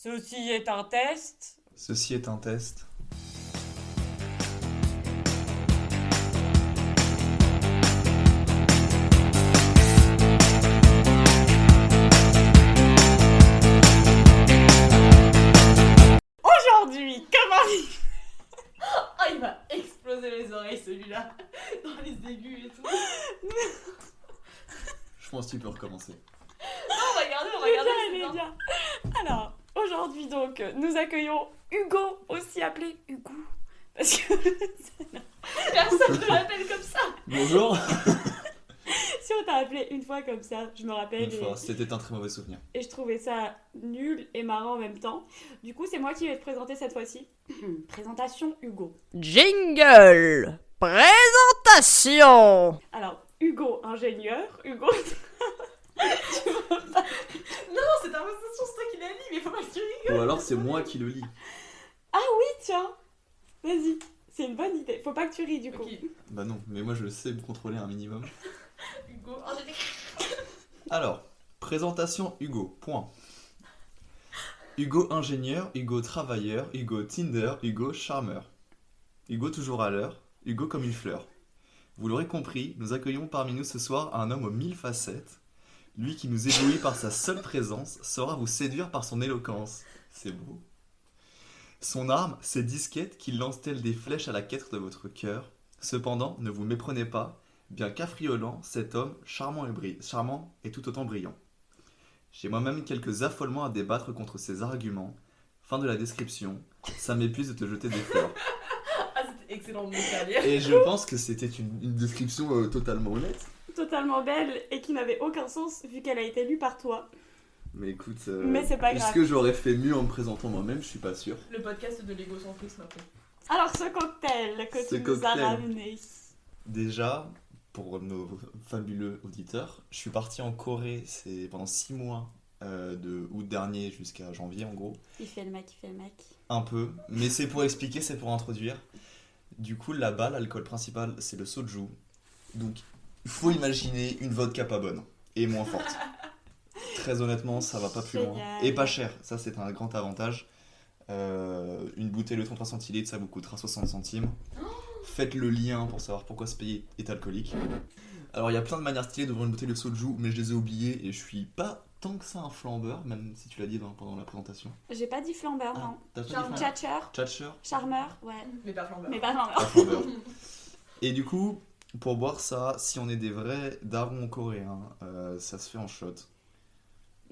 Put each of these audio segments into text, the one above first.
Ceci est un test. Ceci est un test. Aujourd'hui, comment vivre? Ah, il va exploser les oreilles celui-là. Dans les aigus et tout. Je pense que tu peux recommencer. Non, on va garder, c'est bien. bien. Alors, aujourd'hui donc, nous accueillons Hugo, aussi appelé Hugo. Parce que Personne ne l'appelle comme ça. Bonjour. si on t'a appelé une fois comme ça, je me rappelle. Une fois, c'était un très mauvais souvenir. Et je trouvais ça nul et marrant en même temps. Du coup, c'est moi qui vais te présenter cette fois-ci. Présentation Hugo. Jingle! Présentation! Alors, Hugo ingénieur, Hugo... Non, c'est ta présentation, c'est toi qui l'as lu, mais faut pas que tu rigoles. Ou alors c'est moi qui le lis. Ah oui, tiens. Vas-y, c'est une bonne idée. Faut pas que tu ris du coup. Ok, Bah non, mais moi je sais me contrôler un minimum. Hugo. Alors, présentation Hugo, point. Hugo ingénieur, Hugo travailleur, Hugo Tinder, Hugo charmeur. Hugo toujours à l'heure, Hugo comme une fleur. Vous l'aurez compris, nous accueillons parmi nous ce soir un homme aux 1000 facettes. Lui qui nous éblouit par sa seule présence saura vous séduire par son éloquence. C'est beau. Son arme, ses disquettes qui lancent telles des flèches à la quête de votre cœur. Cependant, ne vous méprenez pas, bien qu'affriolant, cet homme charmant et tout autant brillant. J'ai moi-même quelques affolements à débattre contre ses arguments. Fin de la description, ça m'épuise de te jeter des fleurs. Ah, c'était excellent de me carrière. Et je pense que c'était une description totalement honnête. Totalement belle et qui n'avait aucun sens vu qu'elle a été lue par toi. Mais écoute, Mais c'est pas grave. est-ce que j'aurais fait mieux en me présentant moi-même? Je suis pas sûr. Le podcast de l'égocentrisme après. Alors, ce cocktail que Ce tu nous as cocktail. ramené. Déjà, pour nos fabuleux auditeurs, je suis parti en Corée pendant 6 mois, de août dernier jusqu'à janvier en gros. Il fait le mec. Un peu, mais c'est pour expliquer, c'est pour introduire. Du coup, là-bas, l'alcool principal, c'est le soju. Donc, il faut imaginer une vodka pas bonne et moins forte. Très honnêtement, ça va pas plus loin. Génial. Et pas cher, ça c'est un grand avantage. Une bouteille de 33 centilitres, ça vous coûtera 60 centimes. Faites le lien pour savoir pourquoi ce pays est alcoolique. Alors, il y a plein de manières stylées d'ouvrir une bouteille de soju, mais je les ai oubliées et je suis pas tant que ça un flambeur, même si tu l'as dit pendant la présentation. J'ai pas dit flambeur, non. T'as pas dit Charmeur. flambeur? Tchatcheur, Tchatcheur. charmeur, ouais. Mais pas flambeur. Mais pas flambeur. Pas flambeur. Et du coup, pour boire ça, si on est des vrais darons coréens, ça se fait en shot.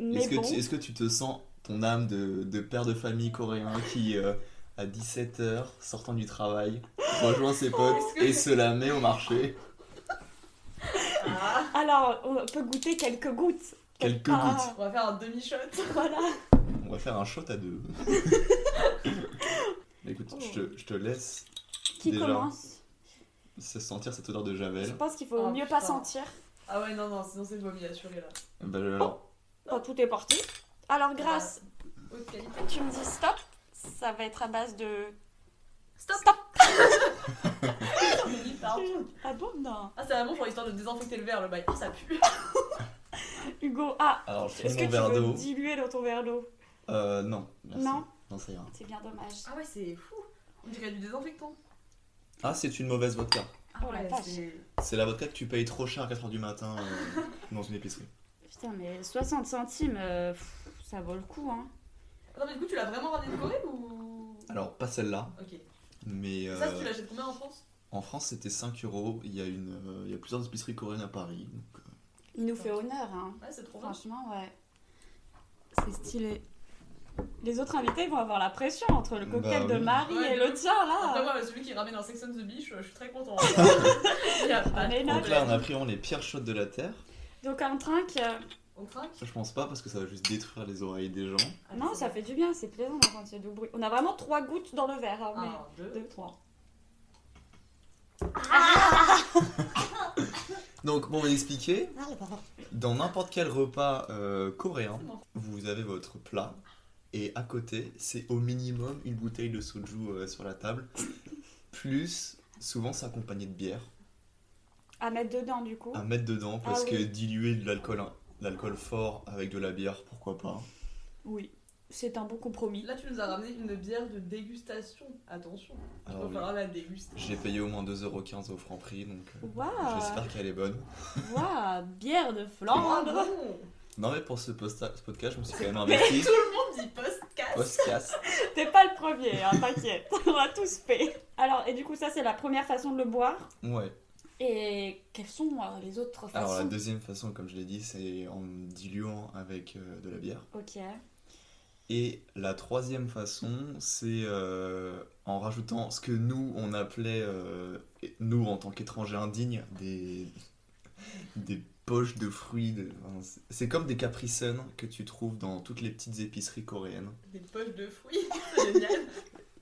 Mais Est-ce que, bon, est-ce que tu te sens ton âme de père de famille coréen qui, à 17h, sortant du travail, rejoint ses potes et se la met au marché? Ah, alors, on peut goûter quelques gouttes. Quelques Ah, gouttes. on va faire un demi-shot. Voilà. On va faire un shot à deux. Écoute, je te laisse Qui déjà commence? sentir cette odeur de Je javel. pense qu'il faut Oh, mieux pas putain. sentir. Ah ouais, non, sinon c'est vomi assuré là. Bah, alors, Quand tout est parti. Alors, Grâce, Haute qualité. tu me dis stop. Ça va être à base de... Stop. Stop. On est vite, pardon. Ah bon? Non. Ah, c'est vraiment pour histoire de désinfecter le verre, le bail. Ah, ça pue. Hugo, ah, alors je est-ce prends que mon tu verre veux d'eau. diluer dans ton verre d'eau? Non, merci. Non. Non, ça ira. C'est bien dommage. Ah ouais, c'est fou. On dirait du désinfectant. Ah, c'est une mauvaise vodka. Ah Oh la ouais, vache. c'est... C'est la vodka que tu payes trop cher à 4h du matin dans une épicerie. Putain, mais 60 centimes, ça vaut le coup, hein. Non, mais du coup, tu l'as vraiment ramené de Corée ou... Alors, pas celle-là, Ok. mais Ça, tu l'achètes combien en France? en France c'était 5€. Il y a plusieurs épiceries coréennes à Paris. Donc, Il nous fait honneur, hein. Ouais, c'est trop bien. Franchement, ouais. C'est stylé. Les autres invités vont avoir la pression entre le Bah cocktail de oui. Marie Ouais, et de le ouf. tien, Après, là. moi, celui qui ramène un Sex on the Beach, je suis très content. Il y a pas On est de là. donc là, on a problème. pris vraiment les pires shots de la terre. Donc un trinque, On trinque? Ça, je pense pas parce que ça va juste détruire les oreilles des gens. Ah, non, c'est ça bon. fait du bien, c'est plaisant d'entendre ce doux bruit. On a vraiment 3 gouttes dans le verre, hein, Un, mais... deux. 2, 3. Donc, bon, on va expliquer. Dans n'importe quel repas coréen, vous avez votre plat. Et à côté, c'est au minimum une bouteille de soju sur la table. Plus, souvent, c'est accompagné de bière. À mettre dedans, du coup. À mettre dedans parce Ah que oui. diluer de l'alcool fort avec de la bière, pourquoi pas. Oui. c'est un bon compromis. Là, tu nous as ramené une bière de dégustation. Attention, il Alors va oui. falloir la déguster. J'ai payé au moins 2,15€ au Franprix, donc Waouh. j'espère qu'elle est bonne. Waouh, bière de Ah Flandre. bon. Non mais pour ce podcast, je me suis quand même investi. Tout le monde dit podcast. Podcast. T'es pas le premier, hein, t'inquiète. On a tous fait. Alors, et du coup, ça, c'est la première façon de le boire. Ouais. Et quelles sont les autres Alors la façons? deuxième façon, comme je l'ai dit, c'est en diluant avec de la bière. Ok. Et la troisième façon, c'est en rajoutant ce que nous, on appelait, nous en tant qu'étrangers indignes, des poches de fruits. Enfin, c'est comme des Capri Sun que tu trouves dans toutes les petites épiceries coréennes. Des poches de fruits, c'est génial.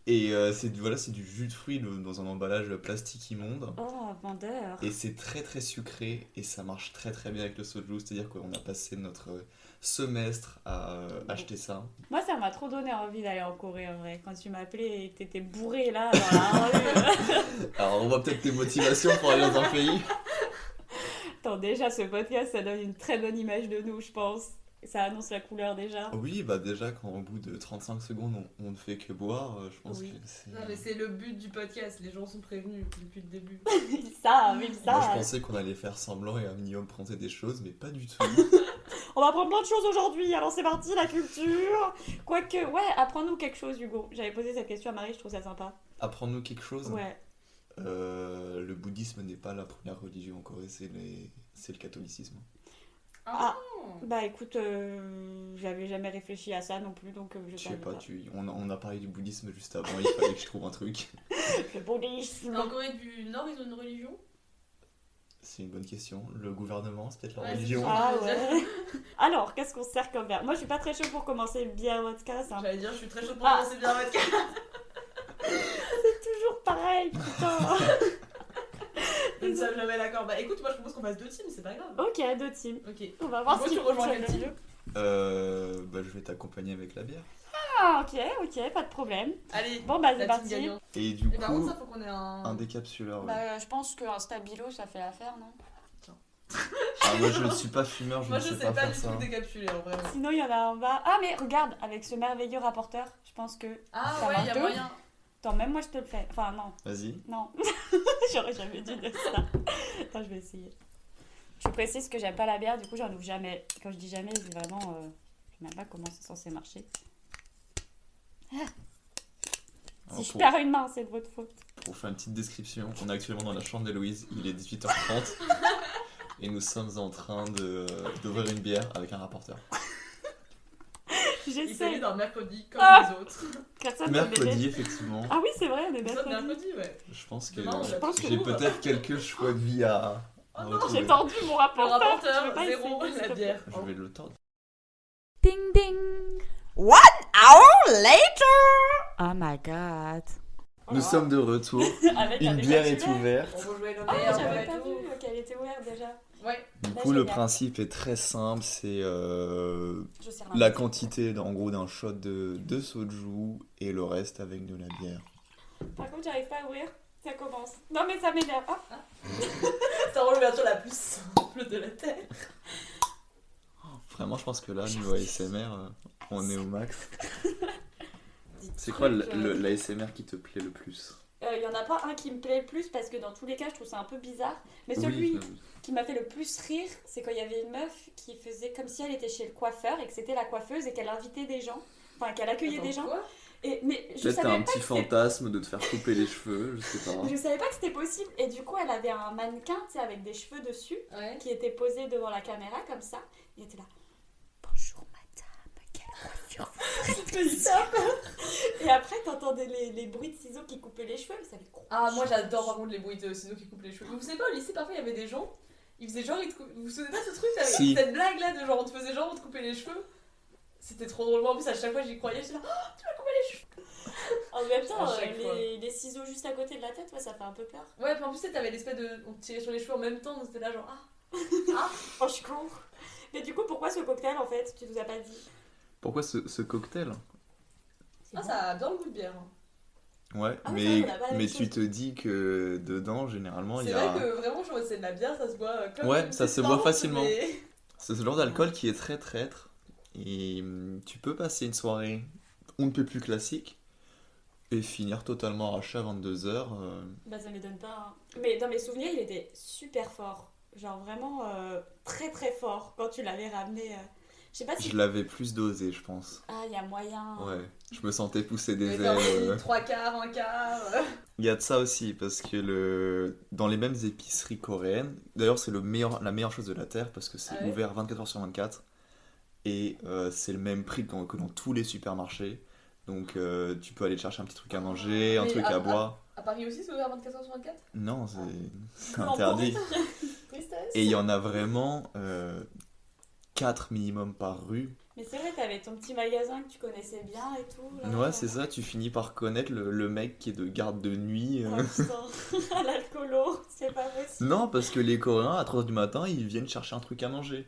Et c'est du jus de fruits dans un emballage plastique immonde. Oh, vendeur. Et c'est très très sucré et ça marche très très bien avec le soju. C'est-à-dire qu'on a passé notre semestre à acheter ça. Moi, ça m'a trop donné envie d'aller en Corée, en vrai. Quand tu m'as appelé et que t'étais bourré, là, dans la rue. Alors on voit peut-être tes motivations pour aller dans un pays. Attends, déjà, ce podcast, ça donne une très bonne image de nous, je pense. Ça annonce la couleur, déjà. Oui, bah déjà quand au bout de 35 secondes on ne fait que boire, je pense Oui. que c'est... Non, mais c'est le but du podcast. Les gens sont prévenus depuis le début. Ils savent, ils Moi je savent. pensais qu'on allait faire semblant et un minimum présenter des choses, mais pas du tout. On va apprendre plein de choses aujourd'hui, alors c'est parti, la culture. Quoique, ouais, apprends-nous quelque chose, Hugo. J'avais posé cette question à Marie, je trouve ça sympa. Apprendre-nous quelque chose. Ouais. Le bouddhisme n'est pas la première religion en Corée, c'est le catholicisme. Ah. Bah écoute, j'avais jamais réfléchi à ça non plus, donc je Je sais savais pas, on a parlé du bouddhisme juste avant, il fallait que je trouve un truc. Le bouddhisme. En Corée du Nord, ils ont une religion. C'est une bonne question. Le gouvernement, c'est peut-être la Ouais, religion. c'est Ah ouais. Alors, qu'est-ce qu'on se sert comme verre? Moi, je suis pas très chaud pour commencer bière vodka, c'est J'allais dire, je suis très chaude pour Ah. commencer bien votre cas. toujours pareil, putain. Nous ne sommes jamais d'accord. Bah écoute, moi je propose qu'on fasse 2 teams, c'est pas grave. Ok, deux teams. Ok. On va voir Moi, si tu rejoins fonctionne quel le team jeu. Bah, je vais t'accompagner avec la bière. Ah, ok, pas de problème. Allez, Bon, bah, c'est la team parti. gagnante. Et du Et par contre, coup, ça faut qu'on ait un un. décapsuleur. Ouais. Bah, je pense qu'un stabilo, ça fait l'affaire, non? Ah, moi je ne suis pas fumeur, je Moi ne je sais sais pas pas faire du ça. tout décapsuler en vrai. Sinon, il y en a en bas. Ah, mais regarde, avec ce merveilleux rapporteur, je pense que. Ah Ça ouais, marche y'a de moyen. Attends, même moi, je te le fais. Enfin, non, Vas-y. non. J'aurais jamais dû dire ça. Attends, je vais essayer. Je précise que j'aime pas la bière, du coup, j'en ouvre jamais. Quand je dis jamais, c'est vraiment. Je sais même pas comment c'est censé marcher. Alors, Si je perds une main, c'est de votre faute. pour faire une petite description, on est actuellement dans la chambre d'Héloïse, il est 18h30 et nous sommes en train d'ouvrir une bière avec un rapporteur. Il s'agit J'essaie. d'un mercredi comme Ah. les autres. Personne ne Mercredi, effectivement. Ah oui, c'est vrai, on est Nous sommes mercredi. mercredi, ouais. Je pense que Demain, on Je pense que j'ai nous, peut-être quelques choix de vie à Oh non, retrouver. J'ai tordu mon Le rapporteur. Je rapporteur, vais pas 0, essayer, s'il la te bière. Je vais le tordre. Ding ding. 1 hour later. Oh my god. Nous sommes de retour, Avec une un bière est décapsuleur. ouverte. On va jouer le Ah, meilleur j'avais dans pas la vu tour. qu'elle était ouverte déjà. Ouais. Du Bah, coup, le génial. principe est très simple, c'est Je sers la quantité en gros d'un shot de soju et le reste avec de la bière. Par contre, j'arrive pas à ouvrir. Ça commence. Non, mais ça m'énerve. Ah, C'est vraiment l'ouverture la plus simple de la terre. Vraiment, je pense que là, niveau ASMR, on est au max. des C'est quoi trucs, l'ASMR qui te plaît le plus? Il y en a pas un qui me plaît le plus parce que dans tous les cas, je trouve ça un peu bizarre. Mais Oui, celui qui m'a fait le plus rire, c'est quand il y avait une meuf qui faisait comme si elle était chez le coiffeur et que c'était la coiffeuse et qu'elle invitait des gens. Enfin, qu'elle accueillait des gens. Quoi Mais je Peut-être t'as savais un pas petit que c'était fantasme de te faire couper les cheveux, je sais pas. Je savais pas que c'était possible et du coup elle avait un mannequin tu sais, avec des cheveux dessus Ouais. qui était posé devant la caméra comme ça. Il était là. Bonjour madame, quelle coiffure vous faites? Et après t'entendais les bruits de ciseaux qui coupaient les cheveux, mais ça fait gros. Ah, moi j'adore par contre les bruits de ciseaux qui coupent les cheveux. Vous savez pas, au lycée parfois il y avait des gens, ils faisaient genre, vous vous souvenez pas de ce truc avec Si. cette blague là de genre on te faisait genre on te coupait les cheveux? C'était trop drôle, moi en plus à chaque fois j'y croyais, j'étais là, oh tu m'as coupé les cheveux! En même temps, À chaque fois. les ciseaux juste à côté de la tête, ouais, ça fait un peu peur. Ouais, puis en plus t'avais l'espèce de. On te tirait sur les cheveux en même temps, donc c'était là genre ah! Oh, je cours. Mais du coup, pourquoi ce cocktail en fait? Tu nous as pas dit. Pourquoi ce cocktail? C'est Ah, bon. ça a bien le goût de bière. Hein. Ouais, Ah oui, c'est vrai mais, qu'on a pas la mais même tu chose. te dis que dedans, généralement, il C'est y a... vrai que vraiment, je c'est de la bière, ça se boit comme Ouais, une ça se petite boit pinte, facilement. mais- C'est ce genre d'alcool qui est très traître Et tu peux passer une soirée on ne peut plus classique et finir totalement arraché à 22h. Bah ça m'étonne pas. Hein. Mais dans mes souvenirs, il était super fort. Genre vraiment très très fort quand tu l'avais ramené. Je sais pas si... Je l'avais plus dosé, je pense. Ah, il y a moyen. Ouais, je me sentais pousser des Mais genre, ailes. 3 quarts, 1 quart. Il y a de ça aussi, parce que dans les mêmes épiceries coréennes, d'ailleurs c'est la meilleure chose de la Terre, parce que c'est Ah ouais ouvert 24h/24, et c'est le même prix que dans tous les supermarchés. Donc tu peux aller te chercher un petit truc à manger, un Mais truc à boire. À Paris aussi, c'est ouvert 24h/24 ? Non, c'est Non, interdit. Tristesse. Et il y en a vraiment 4 minimum par rue. Mais c'est vrai, t'avais ton petit magasin que tu connaissais bien et tout. Là. Ouais, c'est ça, tu finis par connaître le mec qui est de garde de nuit. Oh putain, à l'alcoolo, c'est pas possible. Non, parce que les Coréens, à 3h du matin, ils viennent chercher un truc à manger.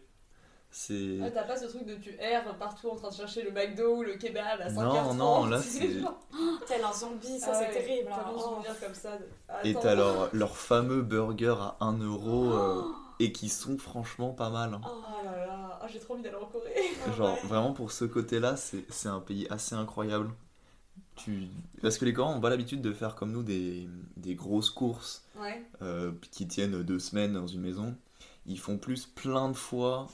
C'est... Ah, t'as pas ce truc de tu erres partout en train de chercher le McDo ou le kebab à 5h30. Non, là, c'est- genre- Tel un zombie, ça Ah c'est ouais, terrible. T'as Hein. bon Oh. souvenir comme ça. Et Attends. t'as leur fameux burger à 1€, et qui sont franchement pas mal. Hein. Oh. Oh là là, j'ai trop envie d'aller en Corée. Genre, ouais. vraiment pour ce côté-là, c'est un pays assez incroyable. Parce que les Coréens ont pas l'habitude de faire comme nous des grosses courses Ouais. qui tiennent 2 semaines dans une maison. Ils font plus plein de fois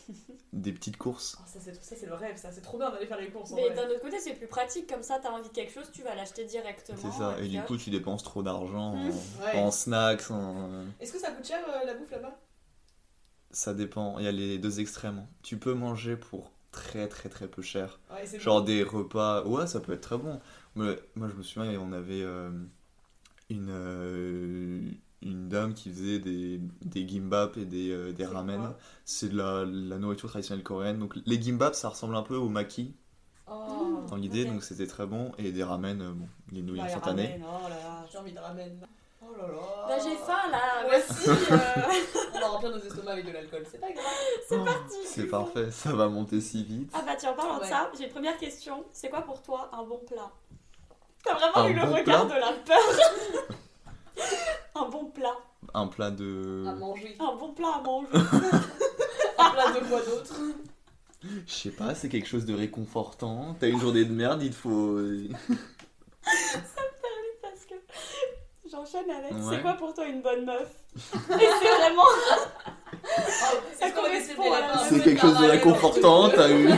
des petites courses. Oh, ça c'est le rêve, ça. C'est trop bien d'aller faire les courses en Mais vrai. d'un autre côté, c'est plus pratique, comme ça, t'as envie de quelque chose, tu vas l'acheter directement. C'est ça. Et puis du hop. coup, tu dépenses trop d'argent Ouais. en snacks. Est-ce que ça coûte cher la bouffe là-bas ? Ça dépend. Il y a les deux extrêmes. Tu peux manger pour très très très peu cher. Ouais, c'est Genre bon. des repas. Ouais, ça peut être très bon. Mais moi, je me souviens, on avait une dame qui faisait des gimbap et des C'est ramen. quoi C'est de la nourriture traditionnelle coréenne. Donc les gimbap, ça ressemble un peu au maki Oh, dans l'idée, ok. donc c'était très bon. Et des ramen, bon, les nouilles bah, les instantanées. ramen, oh là là, j'ai envie de ramen. Oh là là. Bah j'ai faim là, Moi merci. aussi, on va remplir nos estomacs avec de l'alcool, c'est pas grave. C'est Oh, parti. c'est parfait, ça va monter si vite. Ah bah tiens, en parlant de Ouais. ça, j'ai une première question. C'est quoi pour toi un bon plat? T'as vraiment Un eu le bon regard plat de la peur. Un bon plat. Un plat de... À manger. Un bon plat à manger. Un plat de quoi d'autre? Je sais pas, c'est quelque chose de réconfortant. T'as une journée de merde, il te faut... Parce que j'enchaîne avec. Ouais. C'est quoi pour toi une bonne meuf? Et c'est vraiment. Ça correspond à- C'est quelque chose de réconfortant, t'as eu...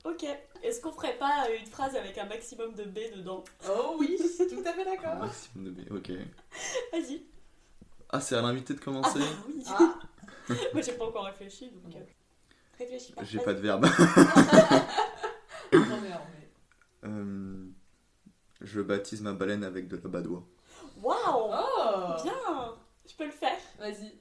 Ok. Est-ce qu'on ferait pas une phrase avec un maximum de B dedans? Oh oui, tout à fait d'accord. Maximum de B, ok. Vas-y. Ah, c'est à l'invité de Ah commencer. bah oui. Ah, Moi j'ai pas encore réfléchi donc. Réfléchis pas. J'ai Vas-y. pas de verbe. non mais, Je baptise ma baleine avec de la badoie. Waouh! Oh. Bien! Je peux le faire. Vas-y.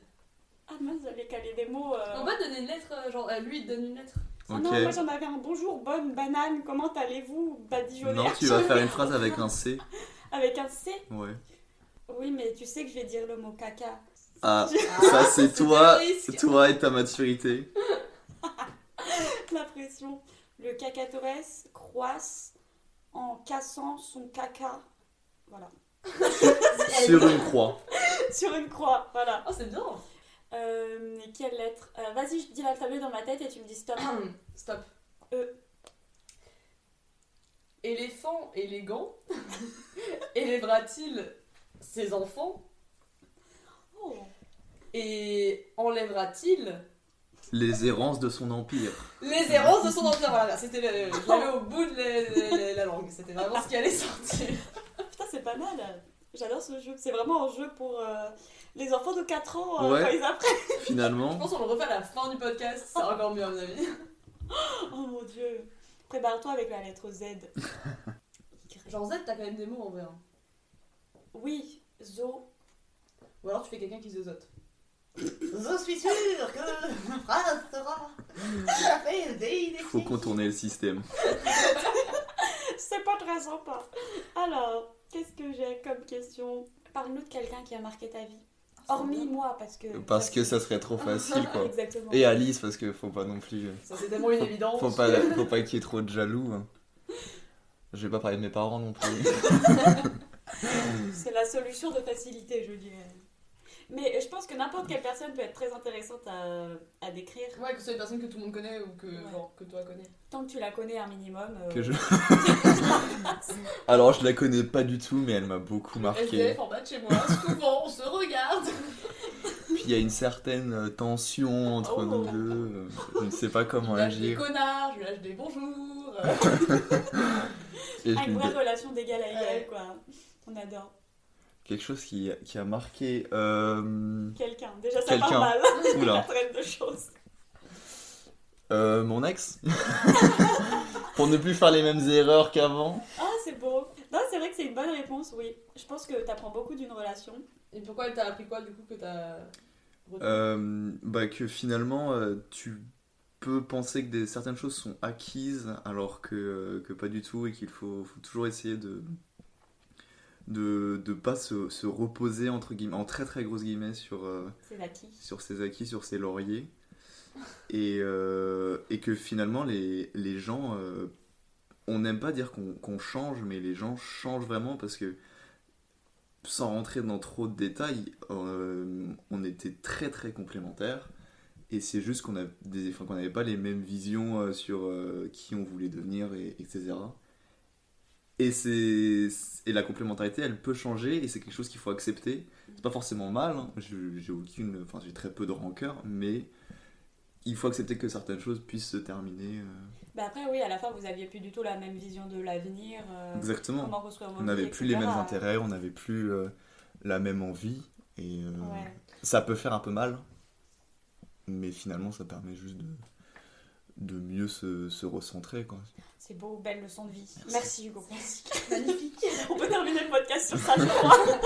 Ah mince, j'avais calé des mots. On va donner une lettre, genre lui il te donne une lettre. Ah Ok. non, moi j'en avais un bonjour, bonne banane, comment allez-vous? Badigeonnaire. Non, tu vas faire une phrase avec un C. Avec un C? Ouais. Oui, mais tu sais que je vais dire le mot caca. Ah, Ah, ça c'est toi, le risque. toi et ta maturité. La pression. Le cacatoès croisse en cassant son caca. Voilà. Sur une croix. Sur une croix, voilà. Oh c'est bien. Et quelle lettre? Vas-y, je dis l'alphabet dans ma tête et tu me dis stop. Stop. E. Éléphant élégant. Élèvera-t-il ses enfants? Oh. Et enlèvera-t-il Les errances de son empire. les errances de son empire? Voilà, c'était je l'avais au bout de la langue. C'était vraiment ce qui allait sortir. Putain, c'est pas mal. J'adore ce jeu. C'est vraiment un jeu pour les enfants de 4 ans Ouais. quand ils apprennent. Je Finalement, pense qu'on le refait à la fin du podcast. C'est encore mieux à mon avis. Oh mon dieu. Prépare-toi avec la lettre Z. Genre Z, t'as quand même des mots en vrai. Hein. Oui, zo. Ou alors tu fais quelqu'un qui zozote. Je suis sûre que ma phrase sera tout à fait déidétique. faut contourner le système. C'est pas très sympa. Alors, qu'est-ce que j'ai comme question? Parle-nous de quelqu'un qui a marqué ta vie. Hormis moi, parce que. Parce que ça serait trop facile, quoi. Exactement. Et Alice, parce que faut pas non plus... Ça c'est tellement une évidence. Faut pas qu'il y ait trop de jaloux. Hein. Je vais pas parler de mes parents non plus. C'est la solution de facilité, je dirais. Mais je pense que n'importe quelle personne peut être très intéressante à décrire. Ouais, que ce soit une personne que tout le monde connaît ou que, Ouais. genre, que toi connais. Tant que tu la connais un minimum. Que je... Alors, je la connais pas du tout, mais elle m'a beaucoup marqué. SDF en bas de chez moi, souvent on se regarde. Puis il y a une certaine tension entre Oh. nous deux. Je ne sais pas comment Je lâche des agir. connards, je lâche des bonjours. Et Ah, je une lui vraie dis relation d'égal à égal, Ouais. quoi. On adore. quelque chose qui a marqué. Quelqu'un. Déjà, ça Quelqu'un. part mal. La Oula. traîne de choses. Mon ex. Pour ne plus faire les mêmes erreurs qu'avant. Ah, c'est beau. Non, c'est vrai que c'est une bonne réponse, oui. Je pense que t'apprends beaucoup d'une relation. Et pourquoi elle t'a appris quoi du coup que t'as retenu Bah que finalement tu peux penser que certaines choses sont acquises alors que pas du tout et qu'il faut toujours essayer de pas se reposer entre guillemets, en très très grosses guillemets sur C'est acquis. ses acquis, sur ses lauriers et que finalement les gens on n'aime pas dire qu'on change, mais les gens changent vraiment parce que sans rentrer dans trop de détails, on était très très complémentaires et c'est juste qu'on n'avait pas les mêmes visions sur qui on voulait devenir, etc. Et la complémentarité, elle peut changer et c'est quelque chose qu'il faut accepter. C'est pas forcément mal, hein. J'ai très peu de rancœur, mais il faut accepter que certaines choses puissent se terminer. Bah après, oui, à la fin, vous aviez plus du tout la même vision de l'avenir. Exactement. Comment construire vos On n'avait vies, plus les etc. mêmes intérêts, on n'avait plus la même envie. Et Ouais. ça peut faire un peu mal, mais finalement ça permet juste de mieux se recentrer, quoi. C'est beau, belle leçon de vie. Merci Hugo. Magnifique. On peut terminer le podcast sur ça, je crois. 9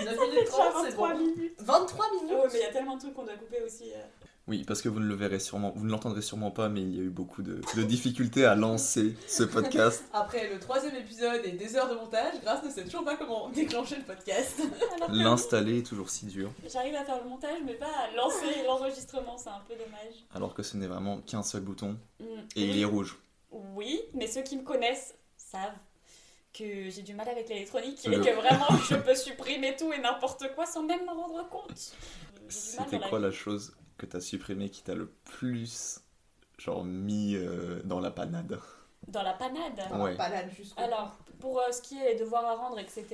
Ça fait minutes déjà 30, c'est 23 bon. minutes. 23 minutes Oh, mais il y a tellement de trucs qu'on doit couper aussi. Oui, parce que vous ne le verrez sûrement, vous ne l'entendrez sûrement pas, mais il y a eu beaucoup de difficultés à lancer ce podcast. Après le 3e épisode et des heures de montage, Grace ne sait toujours pas comment déclencher le podcast. Alors que L'installer est toujours si dur, j'arrive à faire le montage, mais pas à lancer l'enregistrement, c'est un peu dommage. alors que ce n'est vraiment qu'un seul bouton, Mm. et il est rouge. Oui, mais ceux qui me connaissent savent que j'ai du mal avec l'électronique et Le- que vraiment je peux supprimer tout et n'importe quoi sans même m'en rendre compte. J'ai du mal C'était dans quoi vie. la chose que t'as supprimée qui t'a le plus, genre, mis dans la panade? Dans la panade. Ouais. Balade jusqu'au Alors, pour ce qui est les devoirs à rendre, etc.,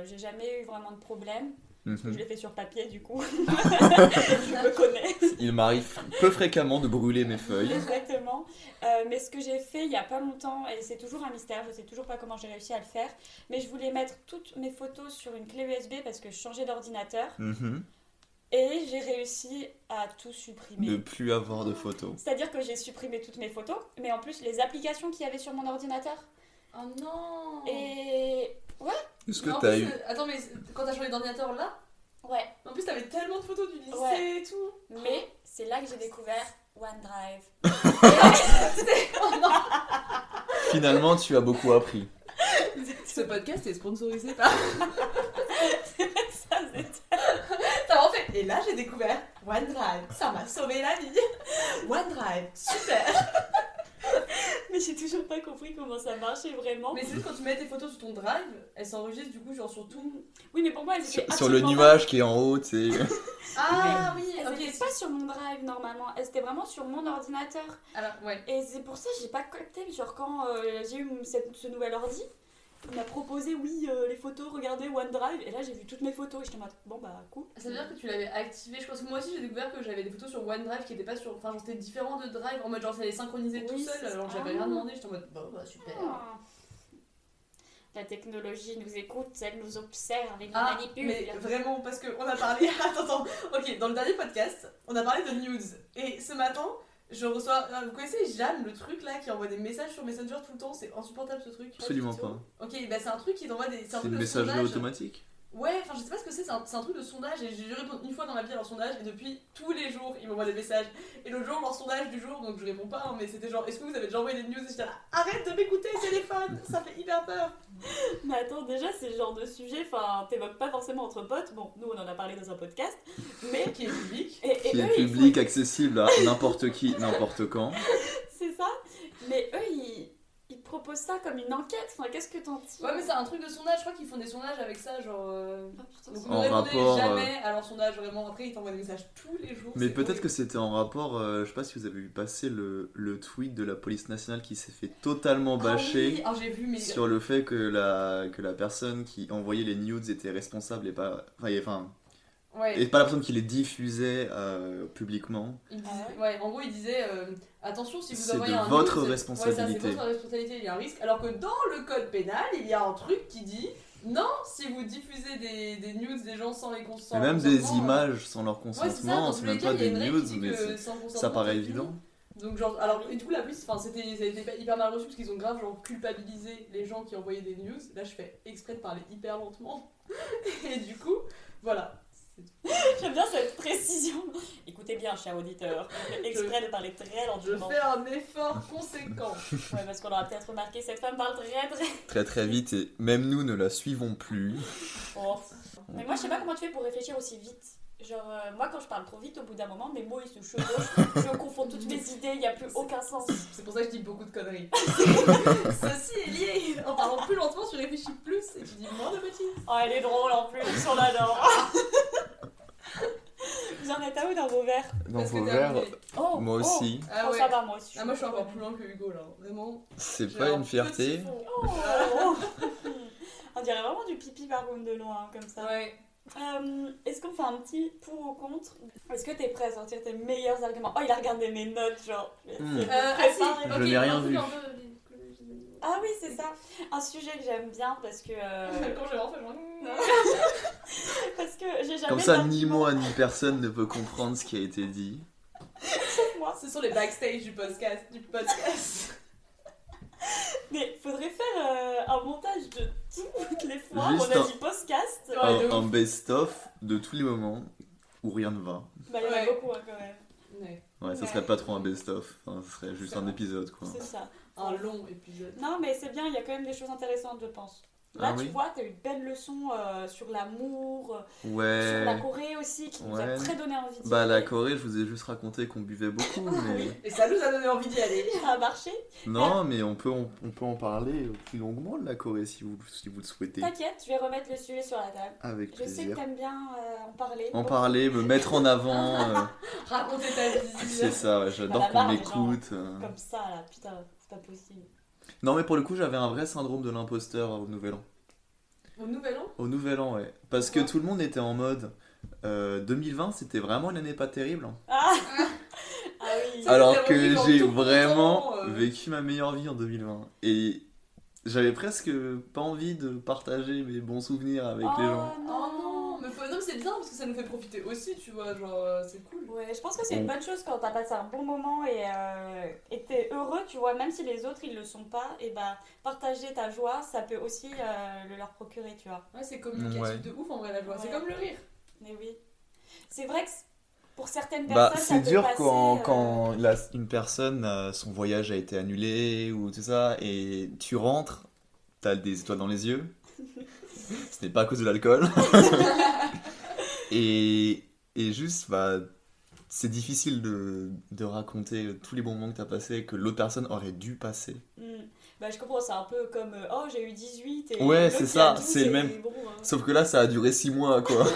j'ai jamais eu vraiment de problème. Je Mhm. l'ai fait sur papier, du coup. Je me connais. Il m'arrive peu fréquemment de brûler mes feuilles. Exactement. Mais ce que j'ai fait il y a pas longtemps, et c'est toujours un mystère, je sais toujours pas comment j'ai réussi à le faire, mais je voulais mettre toutes mes photos sur une clé USB parce que je changeais d'ordinateur, Mhm. et j'ai réussi à tout supprimer. Ne plus avoir de photos. C'est-à-dire que j'ai supprimé toutes mes photos, mais en plus les applications qu'il y avait sur mon ordinateur. Oh non Et Est-ce Mais que en t'as plus, eu... Attends, mais quand t'as changé d'ordinateur là, ouais, en plus t'avais tellement de photos du lycée Ouais. et tout. mais c'est là que j'ai découvert OneDrive. Oh non Finalement, tu as beaucoup appris. Ce podcast est sponsorisé par... Ça, c'était- T'as vraiment fait. Et là j'ai découvert OneDrive, ça m'a sauvé la vie. OneDrive, super. Mais j'ai toujours pas compris comment ça marchait vraiment. Mais c'est juste quand tu mets tes photos sur ton drive, elles s'enregistrent du coup genre sur tout. Oui, mais pour moi, elles étaient Sur le absolument nuage qui est en haut, tu sais. Ah oui, Elles ok. étaient pas sur mon drive normalement, elles étaient vraiment sur mon ordinateur. Alors ouais. Et c'est pour ça que j'ai pas capté. Genre, quand j'ai eu ce nouvel ordi, il m'a proposé, oui, les photos, regardez OneDrive. Et là, j'ai vu toutes mes photos et j'étais en mode, bon bah, cool. Ça veut dire que tu l'avais activé. Je pense que moi aussi j'ai découvert que j'avais des photos sur OneDrive qui étaient pas sur. Enfin, genre c'était différent de Drive en mode genre ça les synchronisait tout Oui, seul. c'est Alors ça. j'avais rien demandé. J'étais en mode bon bah super. Ah. La technologie nous écoute, elle nous observe et nous Ah, manipule. mais vraiment, parce qu'on a parlé. Attends. Ok, dans le dernier podcast, on a parlé de news. Et ce matin, je reçois. Vous connaissez Jeanne, le truc là qui envoie des messages sur Messenger tout le temps? C'est insupportable ce truc. Absolument du tout. pas. Ok, bah c'est un truc qui t'envoie des. C'est un C'est truc une de messagerie sondage. automatique. Ouais, enfin je sais pas ce que c'est un truc de sondage et j'ai dû répondre une fois dans ma vie à leur sondage et depuis tous les jours ils m'envoient des messages. Et l'autre jour, leur sondage du jour, donc je réponds pas, hein, mais c'était genre est-ce que vous avez déjà envoyé des news? Et j'étais là, arrête de m'écouter téléphone, ça fait hyper peur. Mais attends, déjà, c'est le genre de sujet, enfin, t'évoques pas forcément entre potes. Bon, nous, on en a parlé dans un podcast. Mais. Qui est public. Et Qui eux, est ils font- public, accessible à n'importe qui, n'importe quand. C'est ça. Mais eux, ils proposent ça comme une enquête. Enfin, qu'est-ce que t'en tires? Ouais, mais c'est un truc de sondage. Je crois qu'ils font des sondages avec ça, genre. Ah, putain, Donc c'est- vous ne En répondez rapport, jamais à leur sondage, vraiment. Après, ils t'envoient des messages tous les jours. Mais c'est peut-être horrible. que c'était en rapport, je sais pas si vous avez vu passer le tweet de la police nationale qui s'est fait totalement bâcher Ah oui, j'ai vu, mais. sur le fait que la personne qui envoyait les nudes était responsable et pas, Ouais. et pas la personne qui les diffusait publiquement. Il disait- Ah ouais, en gros, il disait attention, si vous C'est envoyez de un votre nude, responsabilité. Ouais, ça, c'est votre responsabilité, il y a un risque. Alors que dans le code pénal, il y a un truc qui dit non, si vous diffusez des nudes des gens sans les Mais consentements. même des images sans leur Ouais, c'est ça, consentement, dans c'est tous les même cas, pas il y a des une règle nudes, qui dit mais que sans consentement. ça paraît c'est évident. puni. Donc, genre, alors, et du coup, la police, enfin, ça a été hyper mal reçu parce qu'ils ont grave, genre, culpabilisé les gens qui envoyaient des news. Là, je fais exprès de parler hyper lentement. Et du coup, voilà. J'aime bien cette précision. Écoutez bien, cher auditeur. Je fais exprès de parler très Je lentement. fais un effort conséquent. Ouais, parce qu'on aura peut-être remarqué, cette femme parle très très. Très très vite et même nous ne la suivons plus. Oh. Mais moi, je sais pas comment tu fais pour réfléchir aussi vite. Genre, moi, quand je parle trop vite, au bout d'un moment, mes mots ils se chevauchent. Je confonds toutes mes idées, il n'y a plus aucun sens. C'est pour ça que je dis beaucoup de conneries. Ceci est lié. En parlant plus lentement, tu réfléchis plus et tu dis moins de bêtises. Oh, elle est drôle en plus, on l'adore. Vous en êtes à où dans vos verres? Dans Parce que vos t'es verres, arrivé. Oh, moi aussi, Ah Oh, ouais. ça va, moi aussi. Ah, moi je suis encore plus loin que Hugo là. Vraiment. c'est j'ai pas un une fierté. petit fond. Oh. On dirait vraiment du pipi par contre de loin, comme ça. Ouais. Est-ce qu'on fait un petit pour ou contre? Est-ce que t'es prêt à sortir tes meilleurs arguments? Oh, il a regardé mes notes, genre. Hmm. Ah si, Préparé. Je n'ai rien vu. Ah oui, c'est ça. Un sujet que j'aime bien parce que. Quand j'ai vraiment fait genre. Parce que j'ai jamais. Comme ça, ni d'argument moi ni personne ne peut comprendre ce qui a été dit. sauf moi. Ce sont les backstage du podcast. Mais faudrait faire un montage de toutes les fois où Juste on a un- dit podcast. Ouais, de ouf. Un best-of de tous les moments où rien ne va. Bah, il y en a Ouais. beaucoup hein, quand même. Ouais. Ouais, ça Ouais. serait pas trop un best-of, enfin, ce serait juste C'est un vrai. épisode quoi. C'est ça. Un long épisode. Non, mais c'est bien, il y a quand même des choses intéressantes, je pense. Là, Ah tu oui. vois, t'as eu de belles leçons sur l'amour, sur Ouais. la Corée aussi, qui nous a Ouais. très donné envie d'y Bah la aller. Corée, je vous ai juste raconté qu'on buvait beaucoup, mais Et ça nous a donné envie d'y aller. Ça a marché. non, mais on peut en parler plus longuement de la Corée si vous le souhaitez. T'inquiète, je vais remettre le sujet sur la table. Avec Je sais que plaisir. t'aimes bien en parler. En parler, me mettre en avant, Raconter ta vie. c'est ça, ouais, j'adore Bah, la qu'on barre, les gens. m'écoute. Comme ça, là, putain, c'est pas possible. Non, mais pour le coup, j'avais un vrai syndrome de l'imposteur au Nouvel An. Au nouvel an. Au Nouvel An, ouais. Parce que Pourquoi tout le monde était en mode 2020, c'était vraiment une année pas terrible. Hein. Ah Ah oui. Ça, Alors c'était que remis dans j'ai tout le vraiment temps, vécu ma meilleure vie en 2020. Et j'avais presque pas envie de partager mes bons souvenirs avec les gens. Oh non, mais non, mais c'est bien parce que ça nous fait profiter aussi, tu vois, genre c'est cool. Ouais, je pense que c'est une bonne chose quand t'as passé un bon moment et t'es heureux, tu vois, même si les autres ils le sont pas, et bah partager ta joie, ça peut aussi le leur procurer, tu vois. Ouais, c'est communicatif Ouais. de ouf en vrai la joie, c'est Ouais. comme le rire. Mais oui. C'est vrai que pour certaines Bah, personnes, c'est ça peut dur passer, quand une personne, son voyage a été annulé ou tout ça, et tu rentres, t'as des étoiles dans les yeux. Ce n'est pas à cause de l'alcool. et juste, bah, c'est difficile de raconter tous les bons moments que t'as passés que l'autre personne aurait dû passer. Bah, je comprends, c'est un peu comme oh, j'ai eu 18 et Ouais, l'autre, c'est il ça, a 12 c'est le et même. bon, hein. Sauf que là, ça a duré 6 mois, quoi.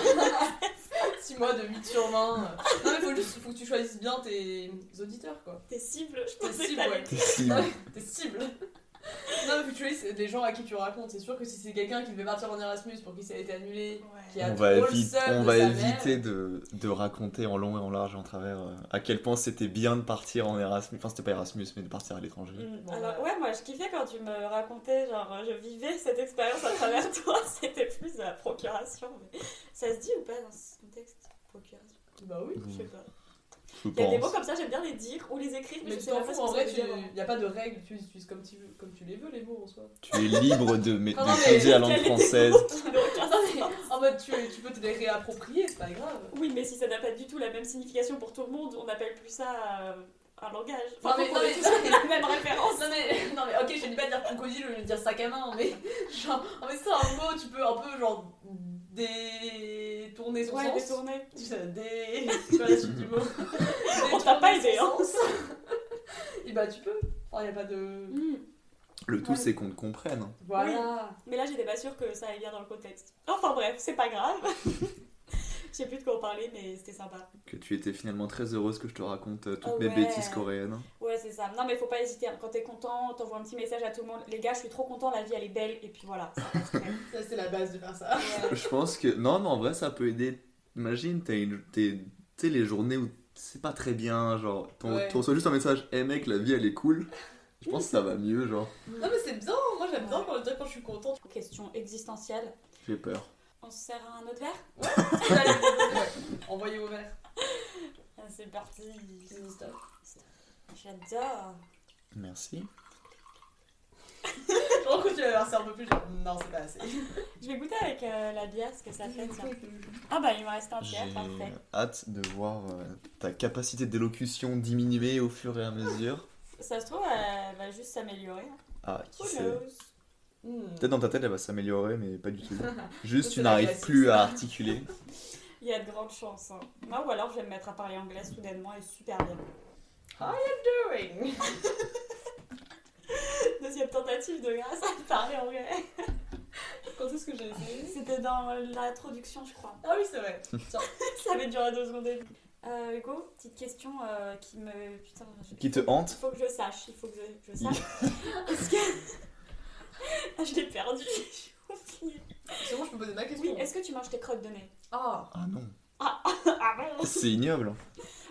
6 mois de 8 sur 20. Non mais faut que tu choisisses bien tes auditeurs quoi. Tes cibles, je Tes pensais cibles, que t'allais ouais. dire. T'es si- Non, mais tes cibles. Non mais faut que tu choisisses les gens à qui tu racontes. C'est sûr que si c'est quelqu'un qui devait partir en Erasmus pour qui ça a été annulé, qui a On trop va, le éviter, seum on de va sa éviter mère. de raconter en long et en large et en travers à quel point c'était bien de partir en Erasmus. Enfin, c'était pas Erasmus, mais de partir à l'étranger. Bon, Alors, ouais. ouais, moi je kiffais quand tu me racontais, genre je vivais cette expérience à travers toi, c'était plus de la procuration. Mais ça se dit ou pas dans ce contexte? Procuration? Bah oui. Je sais pas. Je Il y a des mots pense. comme ça, j'aime bien les dire ou les écrire, mais Mais je tu sais t'en pas ce fous, que en ça vrai, veut dire. y a pas de règles, tu utilises comme tu les veux les mots en soi. Tu es libre de Non, mais d'étudier la langue Quel est française. tes mots qui n'ont aucun Non, mais sens? en mode tu peux te les réapproprier, c'est pas grave. Oui, mais si ça n'a pas du tout la même signification pour tout le monde, on n'appelle plus ça un langage. Non, mais- faut non, qu'on ait mais- tous la même référence. Non mais ok, je dis pas de dire crocodile au lieu de dire sac à main, mais genre, en fait c'est un mot, tu peux un peu genre détourner son Ouais, sens. détourner. C'est quoi la suite du mot? On t'a pas Détourner aidé, son hein. sens. Et bah tu peux. Enfin y a pas de. Le tout, Ouais. c'est qu'on te comprenne. Voilà. Mais là, j'étais pas sûre que ça allait bien dans le contexte. Enfin bref, c'est pas grave. Je sais plus de quoi on parlait, mais c'était sympa. Que tu étais finalement très heureuse que je te raconte toutes Oh mes ouais. bêtises coréennes. Ouais, c'est ça. Non, mais faut pas hésiter. Quand t'es content, t'envoies un petit message à tout le monde. Les gars, je suis trop content, la vie elle est belle. Et puis voilà. Ça passe crème. Ça, c'est la base de faire ça. Ouais. Je pense que. Non, mais en vrai, ça peut aider. Imagine, tu sais, les journées où c'est pas très bien, genre, Ouais. tu reçois juste un message, hey mec, la vie elle est cool. Je pense que ça va mieux, genre. Non, mais c'est bien. Moi, j'aime bien quand je suis contente. Question existentielle. J'ai peur. On se sert un autre verre? Allez, ouais. Envoyez vos verres. Ah, c'est parti. Stop. J'adore. Merci. Je crois que tu vas verser un peu plus. Genre, non, c'est pas assez. Je vais goûter avec la bière ce que ça fait. Tiens. Ah bah il me reste un J'ai tiers, parfait. hâte de voir ta capacité d'élocution diminuer au fur et à mesure. Ça se trouve, elle va juste s'améliorer. Ah, qui Who sait. knows? Peut-être dans ta tête elle va s'améliorer, mais pas du tout. Juste C'est tu la n'arrives classique, plus ça. à articuler. Il y a de grandes chances. Hein. Moi, ou alors je vais me mettre à parler anglais soudainement et super bien. Doing. Deuxième tentative de grâce à parler anglais. Quand est-ce que j'ai essayé? C'était dans l'introduction, je crois. Ah oui, c'est vrai. Tiens. Ça avait duré 2 secondes. et demie. Hugo, petite question qui me. Putain, Qui te hante. Il faut que je sache. Il faut que je sache. Est-ce que. Ah, je l'ai perdu. J'ai oublié. C'est bon, je peux poser ma question. Oui, est-ce que tu manges tes crottes de nez? Ah. Ah non. Ah bon. C'est ignoble.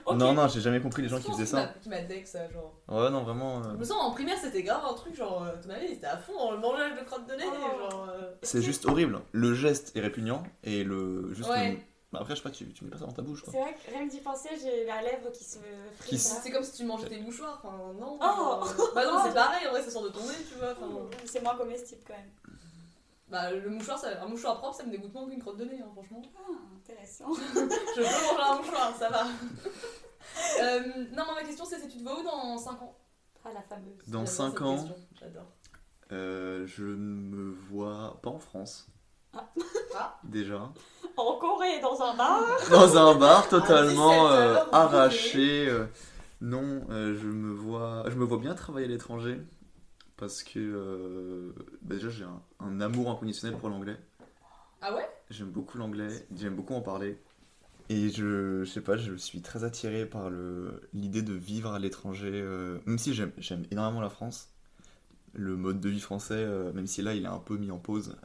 Ok. Non, non, j'ai jamais compris les gens qui faisaient ça. Qui m'a deck ça, genre. Ouais, non, vraiment. Je me sens en primaire, c'était grave un truc, genre, ton avis, c'était à fond dans le mangeage de crottes de nez, Oh. genre. C'est juste horrible. Le geste est répugnant et le. Juste Ouais. le- Bah après, je sais pas, tu mets pas ça dans ta bouche, quoi. C'est vrai que rien que d'y penser, j'ai la lèvre qui se Qui frise. là. C'est comme si tu mangeais tes mouchoirs, enfin non. Oh. Bah non, c'est pareil, en vrai, ça sort de ton nez, tu vois. Enfin, C'est moins comestible quand même. bah le mouchoir, un mouchoir propre, ça me dégoûte moins qu'une crotte de nez, hein, franchement. Ah, intéressant. Je peux manger un mouchoir, ça va. Non, mais ma question c'est tu te vois où dans 5 ans? Ah, la fameuse. Dans J'adore 5 cette ans, question, j'adore. je ne me vois pas en France. Ah. Ah. Déjà. En Corée, dans un bar. Dans un bar totalement 17 heures, arraché. Non, je me vois bien travailler à l'étranger parce que bah déjà j'ai un amour inconditionnel pour l'anglais. Ah ouais? J'aime beaucoup l'anglais, j'aime beaucoup en parler. Et je sais pas, je suis très attiré par l'idée de vivre à l'étranger, même si j'aime énormément la France. Le mode de vie français, même si là il est un peu mis en pause.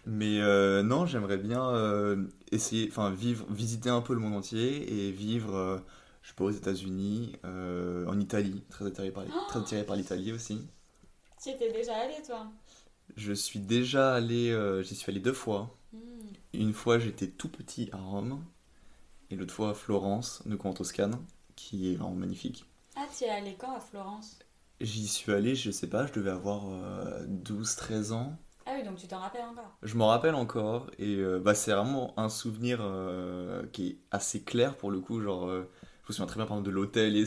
Mais non, j'aimerais bien essayer, enfin visiter un peu le monde entier et vivre, je sais pas, aux États-Unis, en Italie, très attiré par l'Italie aussi. Tu y étais déjà allé, toi? Je suis déjà allé, j'y suis allé 2 fois. Hmm. Une fois j'étais tout petit à Rome et l'autre fois à Florence, donc en Toscane, qui est vraiment magnifique. Ah, tu es allé quand à Florence? J'y suis allé, je sais pas, je devais avoir 12-13 ans. Ah oui, donc tu t'en rappelles encore. Je m'en rappelle encore et bah, c'est vraiment un souvenir qui est assez clair pour le coup, genre je me souviens très bien par exemple de l'hôtel et...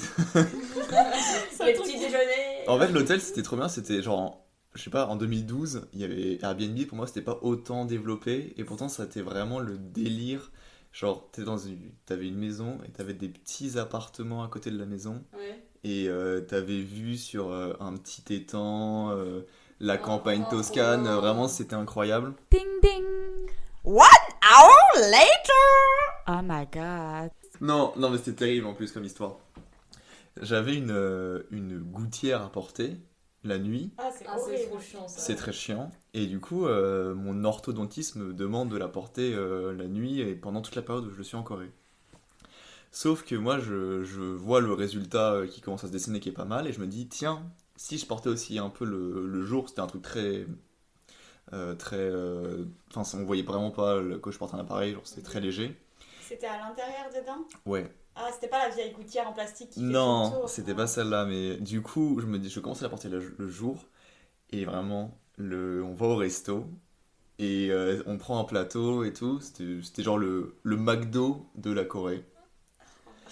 Les petits déjeuners. En fait l'hôtel c'était trop bien, c'était genre je sais pas, en 2012 il y avait Airbnb, pour moi c'était pas autant développé et pourtant ça était vraiment le délire, genre t'avais une maison et t'avais des petits appartements à côté de la maison Ouais. et t'avais vu sur un petit étang la Oh, campagne trop toscane, bien. vraiment c'était incroyable. Ding ding. 1 hour later. Oh my god. Non, mais c'était terrible en plus comme histoire. J'avais une gouttière à porter la nuit, Ah, c'est Ah, c'est horrible. trop chiant ça. c'est très chiant. Et du coup, mon orthodontiste me demande de la porter la nuit et pendant toute la période où je suis en Corée. Sauf que moi, je vois le résultat qui commence à se dessiner qui est pas mal et je me dis, tiens, si je portais aussi un peu le jour, c'était un truc très... Enfin, on voyait vraiment pas que je porte un appareil, genre c'était très léger. C'était à l'intérieur dedans? Ouais. Ah, c'était pas la vieille gouttière en plastique qui fait tout le Non, tour. c'était pas celle-là, mais du coup, je me dis, je commence à la porter le jour, et vraiment, on va au resto, et on prend un plateau et tout, c'était genre le McDo de la Corée,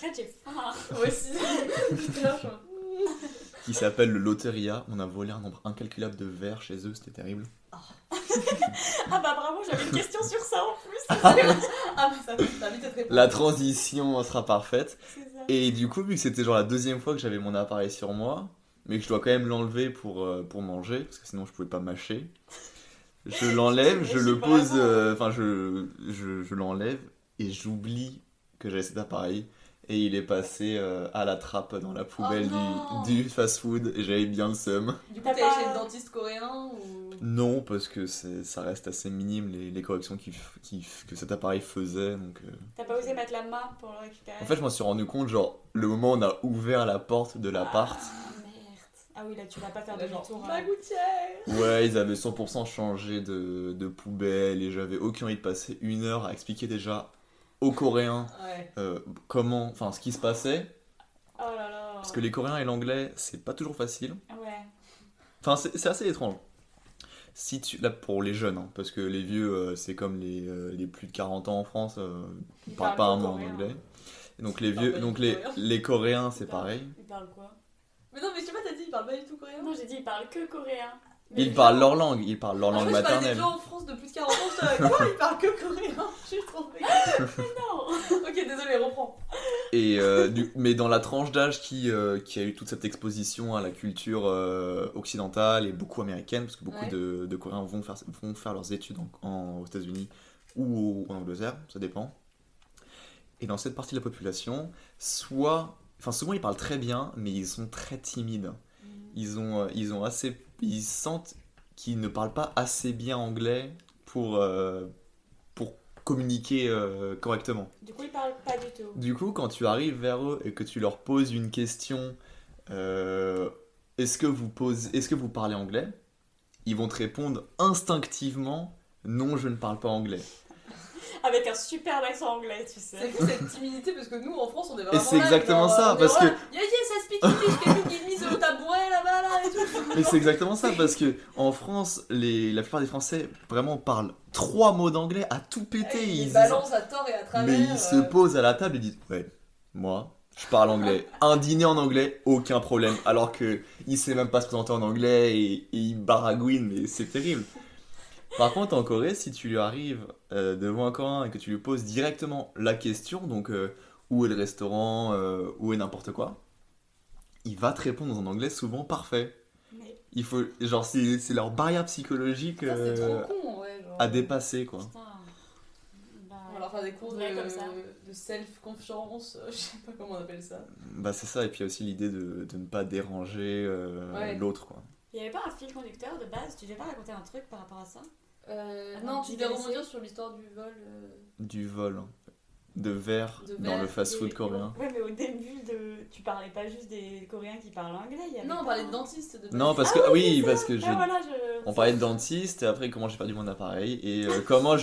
Arrête, j'ai faim. Moi aussi. Putain, je- qui s'appelle le Lotteria. On a volé un nombre incalculable de verres chez eux, c'était terrible. Ah bah bravo, j'avais une question sur ça en plus. Ah, mais ça va vite être répondu. La transition sera parfaite. C'est ça. Et du coup, vu que c'était genre la 2e fois que j'avais mon appareil sur moi, mais que je dois quand même l'enlever pour manger, parce que sinon je pouvais pas mâcher. Je l'enlève, je le pose, enfin je l'enlève et j'oublie que j'avais cet appareil. Et il est passé à la trappe dans la poubelle non. du fast-food et j'avais bien le seum. Du coup, T'as t'es allé pas- chez le dentiste coréen ou... Non, parce que ça reste assez minime les corrections que cet appareil faisait. Donc, T'as pas osé mettre la main pour le récupérer? En fait, je m'en suis rendu compte, genre, le moment où on a ouvert la porte de l'appart. Ah, merde. Ah oui, là, tu vas pas faire Là, genre, demi-tour. ma gouttière. Ouais, ils avaient 100% changé de poubelle et j'avais aucune envie de passer 1 heure à expliquer déjà aux Coréens Ouais. enfin, ce qui se passait. Oh là là. Parce que les Coréens et l'anglais, c'est pas toujours facile. Ouais. Enfin, c'est assez étrange. Là, pour les jeunes, hein, parce que les vieux, c'est comme les plus de 40 ans en France, ils parlent pas un mot en coréen. anglais. Et donc les Ils parlent vieux, pas donc du tout coréen. les Coréens, c'est Il parle- pareil. Il parle quoi? Mais non, mais je sais pas, t'as dit, il parle pas du tout coréen. Non, j'ai dit il parle que coréen. Mais Ils parlent leur langue, ils parlent leur Ah, langue moi, je parlais des maternelle. gens en France de plus de 40 ans, je suis là, quoi, ils parlent que coréen. Je suis trop fait. Non. Ok, désolé, reprends. Et mais dans la tranche d'âge qui a eu toute cette exposition à la culture occidentale et beaucoup américaine, parce que beaucoup Ouais. de Coréens vont faire leurs études aux États-Unis ou en Angleterre, ça dépend. Et dans cette partie de la population, souvent ils parlent très bien, mais ils sont très timides. Ils sentent qu'ils ne parlent pas assez bien anglais pour communiquer correctement. Du coup, il parle pas du tout. Du coup, quand tu arrives vers eux et que tu leur poses une question, est-ce que vous parlez anglais? Ils vont te répondre instinctivement, non, je ne parle pas anglais. Avec un super accent anglais, tu sais. C'est fou cette timidité parce que nous en France on est vraiment. Et c'est là, exactement genre, ça, on est parce vraiment que- là, Yeah, yeah, ça speak English, can you give me the tabouret là-bas là et tout. Mais c'est exactement ça, parce que en France, la plupart des Français vraiment parlent 3 mots d'anglais à tout péter. Ils Ils- balancent à tort et à travers. Mais ils se posent à la table et disent ouais, moi, je parle anglais. Un dîner en anglais, aucun problème. Alors que il sait même pas se présenter en anglais et il baragouine, mais c'est terrible. Par contre, en Corée, si tu lui arrives devant un Coréen et que tu lui poses directement la question, donc où est le restaurant, où est n'importe quoi, il va te répondre dans un anglais souvent parfait. Mais Il faut, genre, c'est leur barrière psychologique Ça, c'est trop con, ouais. Genre... à dépasser, quoi. putain. Bah, On va leur faire des cours faudrait comme ça. de self-confiance, je sais pas comment on appelle ça. Bah c'est ça, et puis il y a aussi l'idée de ne pas déranger Ouais. l'autre, quoi. Il y avait pas un fil conducteur de base? Tu devais pas raconter un truc par rapport à ça? Non, tu devais diversité. rebondir sur l'histoire du vol. Du vol hein, de verre De dans verre, le fast-food Et- coréen. Ouais, mais au début, tu parlais pas juste des Coréens qui parlent anglais. Il y avait Non, on pas- parlait de dentiste. De Non, parce Ah que oui, oui, c'est parce ça. que Ah, voilà, on parlait de dentiste et après comment j'ai perdu mon appareil et comment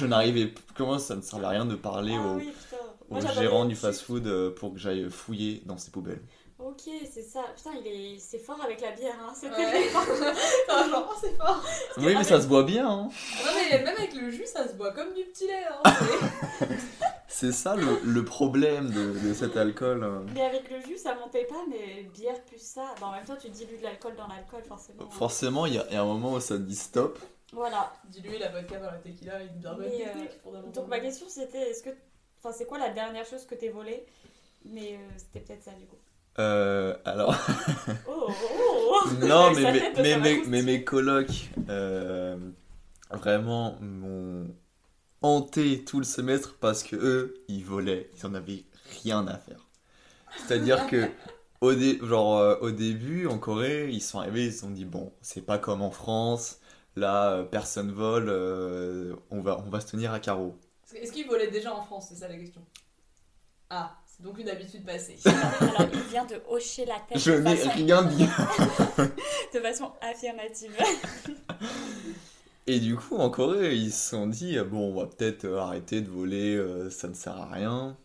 ça ne servait à rien de parler Ah au, oui, putain. au Moi, j'attendais gérant du juste- fast-food pour que j'aille fouiller dans ses poubelles. Ok, c'est ça. Putain, c'est fort avec la bière, hein. C'est Ouais. terrible. Enfin, genre, oh, c'est fort. Oui, mais ça se boit bien, hein. Non, mais même avec le jus, ça se boit comme du petit lait. Hein. C'est ça le problème de cet alcool. Mais avec le jus, ça montait pas, mais bière plus ça. Bah, en même temps, tu dilues de l'alcool dans l'alcool, forcément. Forcément, il y a un moment où ça te dit stop. Voilà. Diluer la vodka dans la tequila et une bière bonne Mais, technique, fondamentalement. Donc, ma question, c'était enfin, c'est quoi la dernière chose que t'es volée? Mais c'était peut-être ça, du coup. Alors, Oh, oh, oh. non, Avec sa mais, tête, mais, ça mais, m'accouste. mais mes colocs vraiment m'ont hanté tout le semestre parce que eux, ils volaient, ils en avaient rien à faire. C'est-à-dire que au début, en Corée, ils sont arrivés, ils se sont dit bon, c'est pas comme en France, là, personne vole, on va se tenir à carreau. Est-ce qu'ils volaient déjà en France? C'est ça la question. Ah, c'est donc une habitude passée. Alors, il vient de hocher la tête Je n'ai rien dit. de façon affirmative. Et du coup, en Corée, ils se sont dit bon, on va peut-être arrêter de voler, ça ne sert à rien.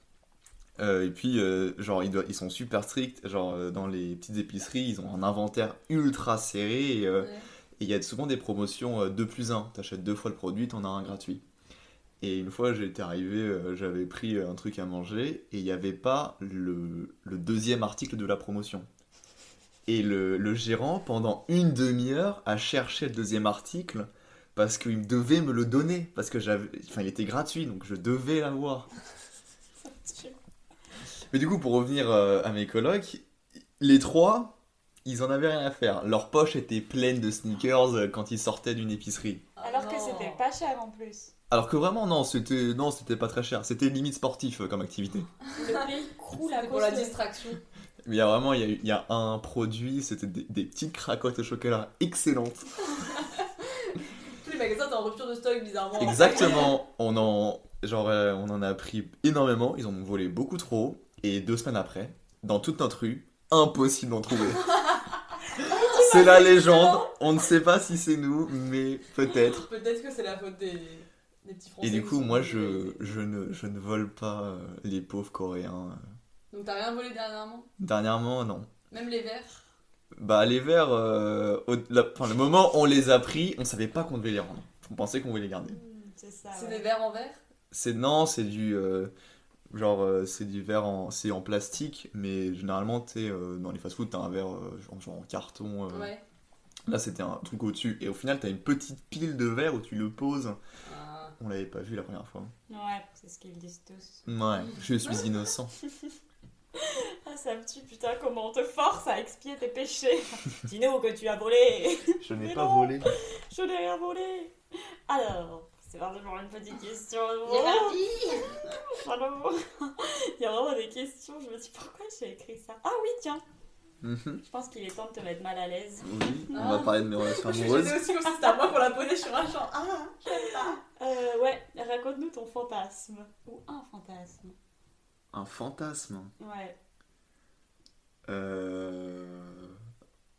Et puis, genre, ils sont super stricts. Genre, dans les petites épiceries, ils ont un inventaire ultra serré. Et Ouais. il y a souvent des promotions 2+1. T'achètes 2 fois le produit, t'en as un gratuit. Et une fois, j'étais arrivé, j'avais pris un truc à manger. Et il n'y avait pas le deuxième article de la promotion. Et le gérant, pendant une demi-heure, a cherché le deuxième article. Parce qu'il devait me le donner. Parce que il était gratuit, donc je devais l'avoir. Mais du coup, pour revenir à mes colocs, les trois, Ils en avaient rien à faire. Leurs poches étaient pleines de sneakers quand ils sortaient d'une épicerie. Ah Alors que non. c'était pas cher en plus. Alors que vraiment, non, c'était pas très cher. C'était limite sportif comme activité. Le pays croule à C'était cause pour la de... distraction. Mais il y a un produit, c'était des petites cracottes au chocolat excellentes. Tous les magasins étaient en rupture de stock, bizarrement. Exactement. On en a pris énormément. Ils en ont volé beaucoup trop. Et 2 semaines après, dans toute notre rue, impossible d'en trouver. C'est la légende. On ne sait pas si c'est nous, mais peut-être. Peut-être que c'est la faute des petits Français. Et du qui coup, sont moi, volés. je ne vole pas les pauvres Coréens. Donc t'as rien volé dernièrement? Dernièrement, non. Même les verres? Bah, les verres, le moment où on les a pris, on savait pas qu'on devait les rendre. On pensait qu'on voulait les garder. C'est ça, C'est ouais. des verres en verre? Non, c'est du. C'est du verre c'est en plastique, mais généralement, dans les fast-food, t'as un verre genre en carton. Ouais. Là, c'était un truc au-dessus. Et au final, t'as une petite pile de verre où tu le poses. Ah. On l'avait pas vu la première fois. Ouais, c'est ce qu'ils disent tous. Ouais, je suis innocent. Ah, ça me tue, putain, comment on te force à expier tes péchés. Dis-nous que tu as volé. Je n'ai Mais pas non. volé. Je n'ai rien volé. Alors, c'est parti pour une petite question. Bravo. Il y a vraiment des questions, je me dis pourquoi j'ai écrit ça. Ah oui, tiens, Mhm. je pense qu'il est temps de te mettre mal à l'aise. Oui, on va parler de mes relations amoureuses. J'étais aussi comme si c'était à moi qu'on la posait sur un champ. Ah, j'aime pas. Ouais, raconte-nous ton fantasme. Ou un fantasme. Un fantasme. Ouais.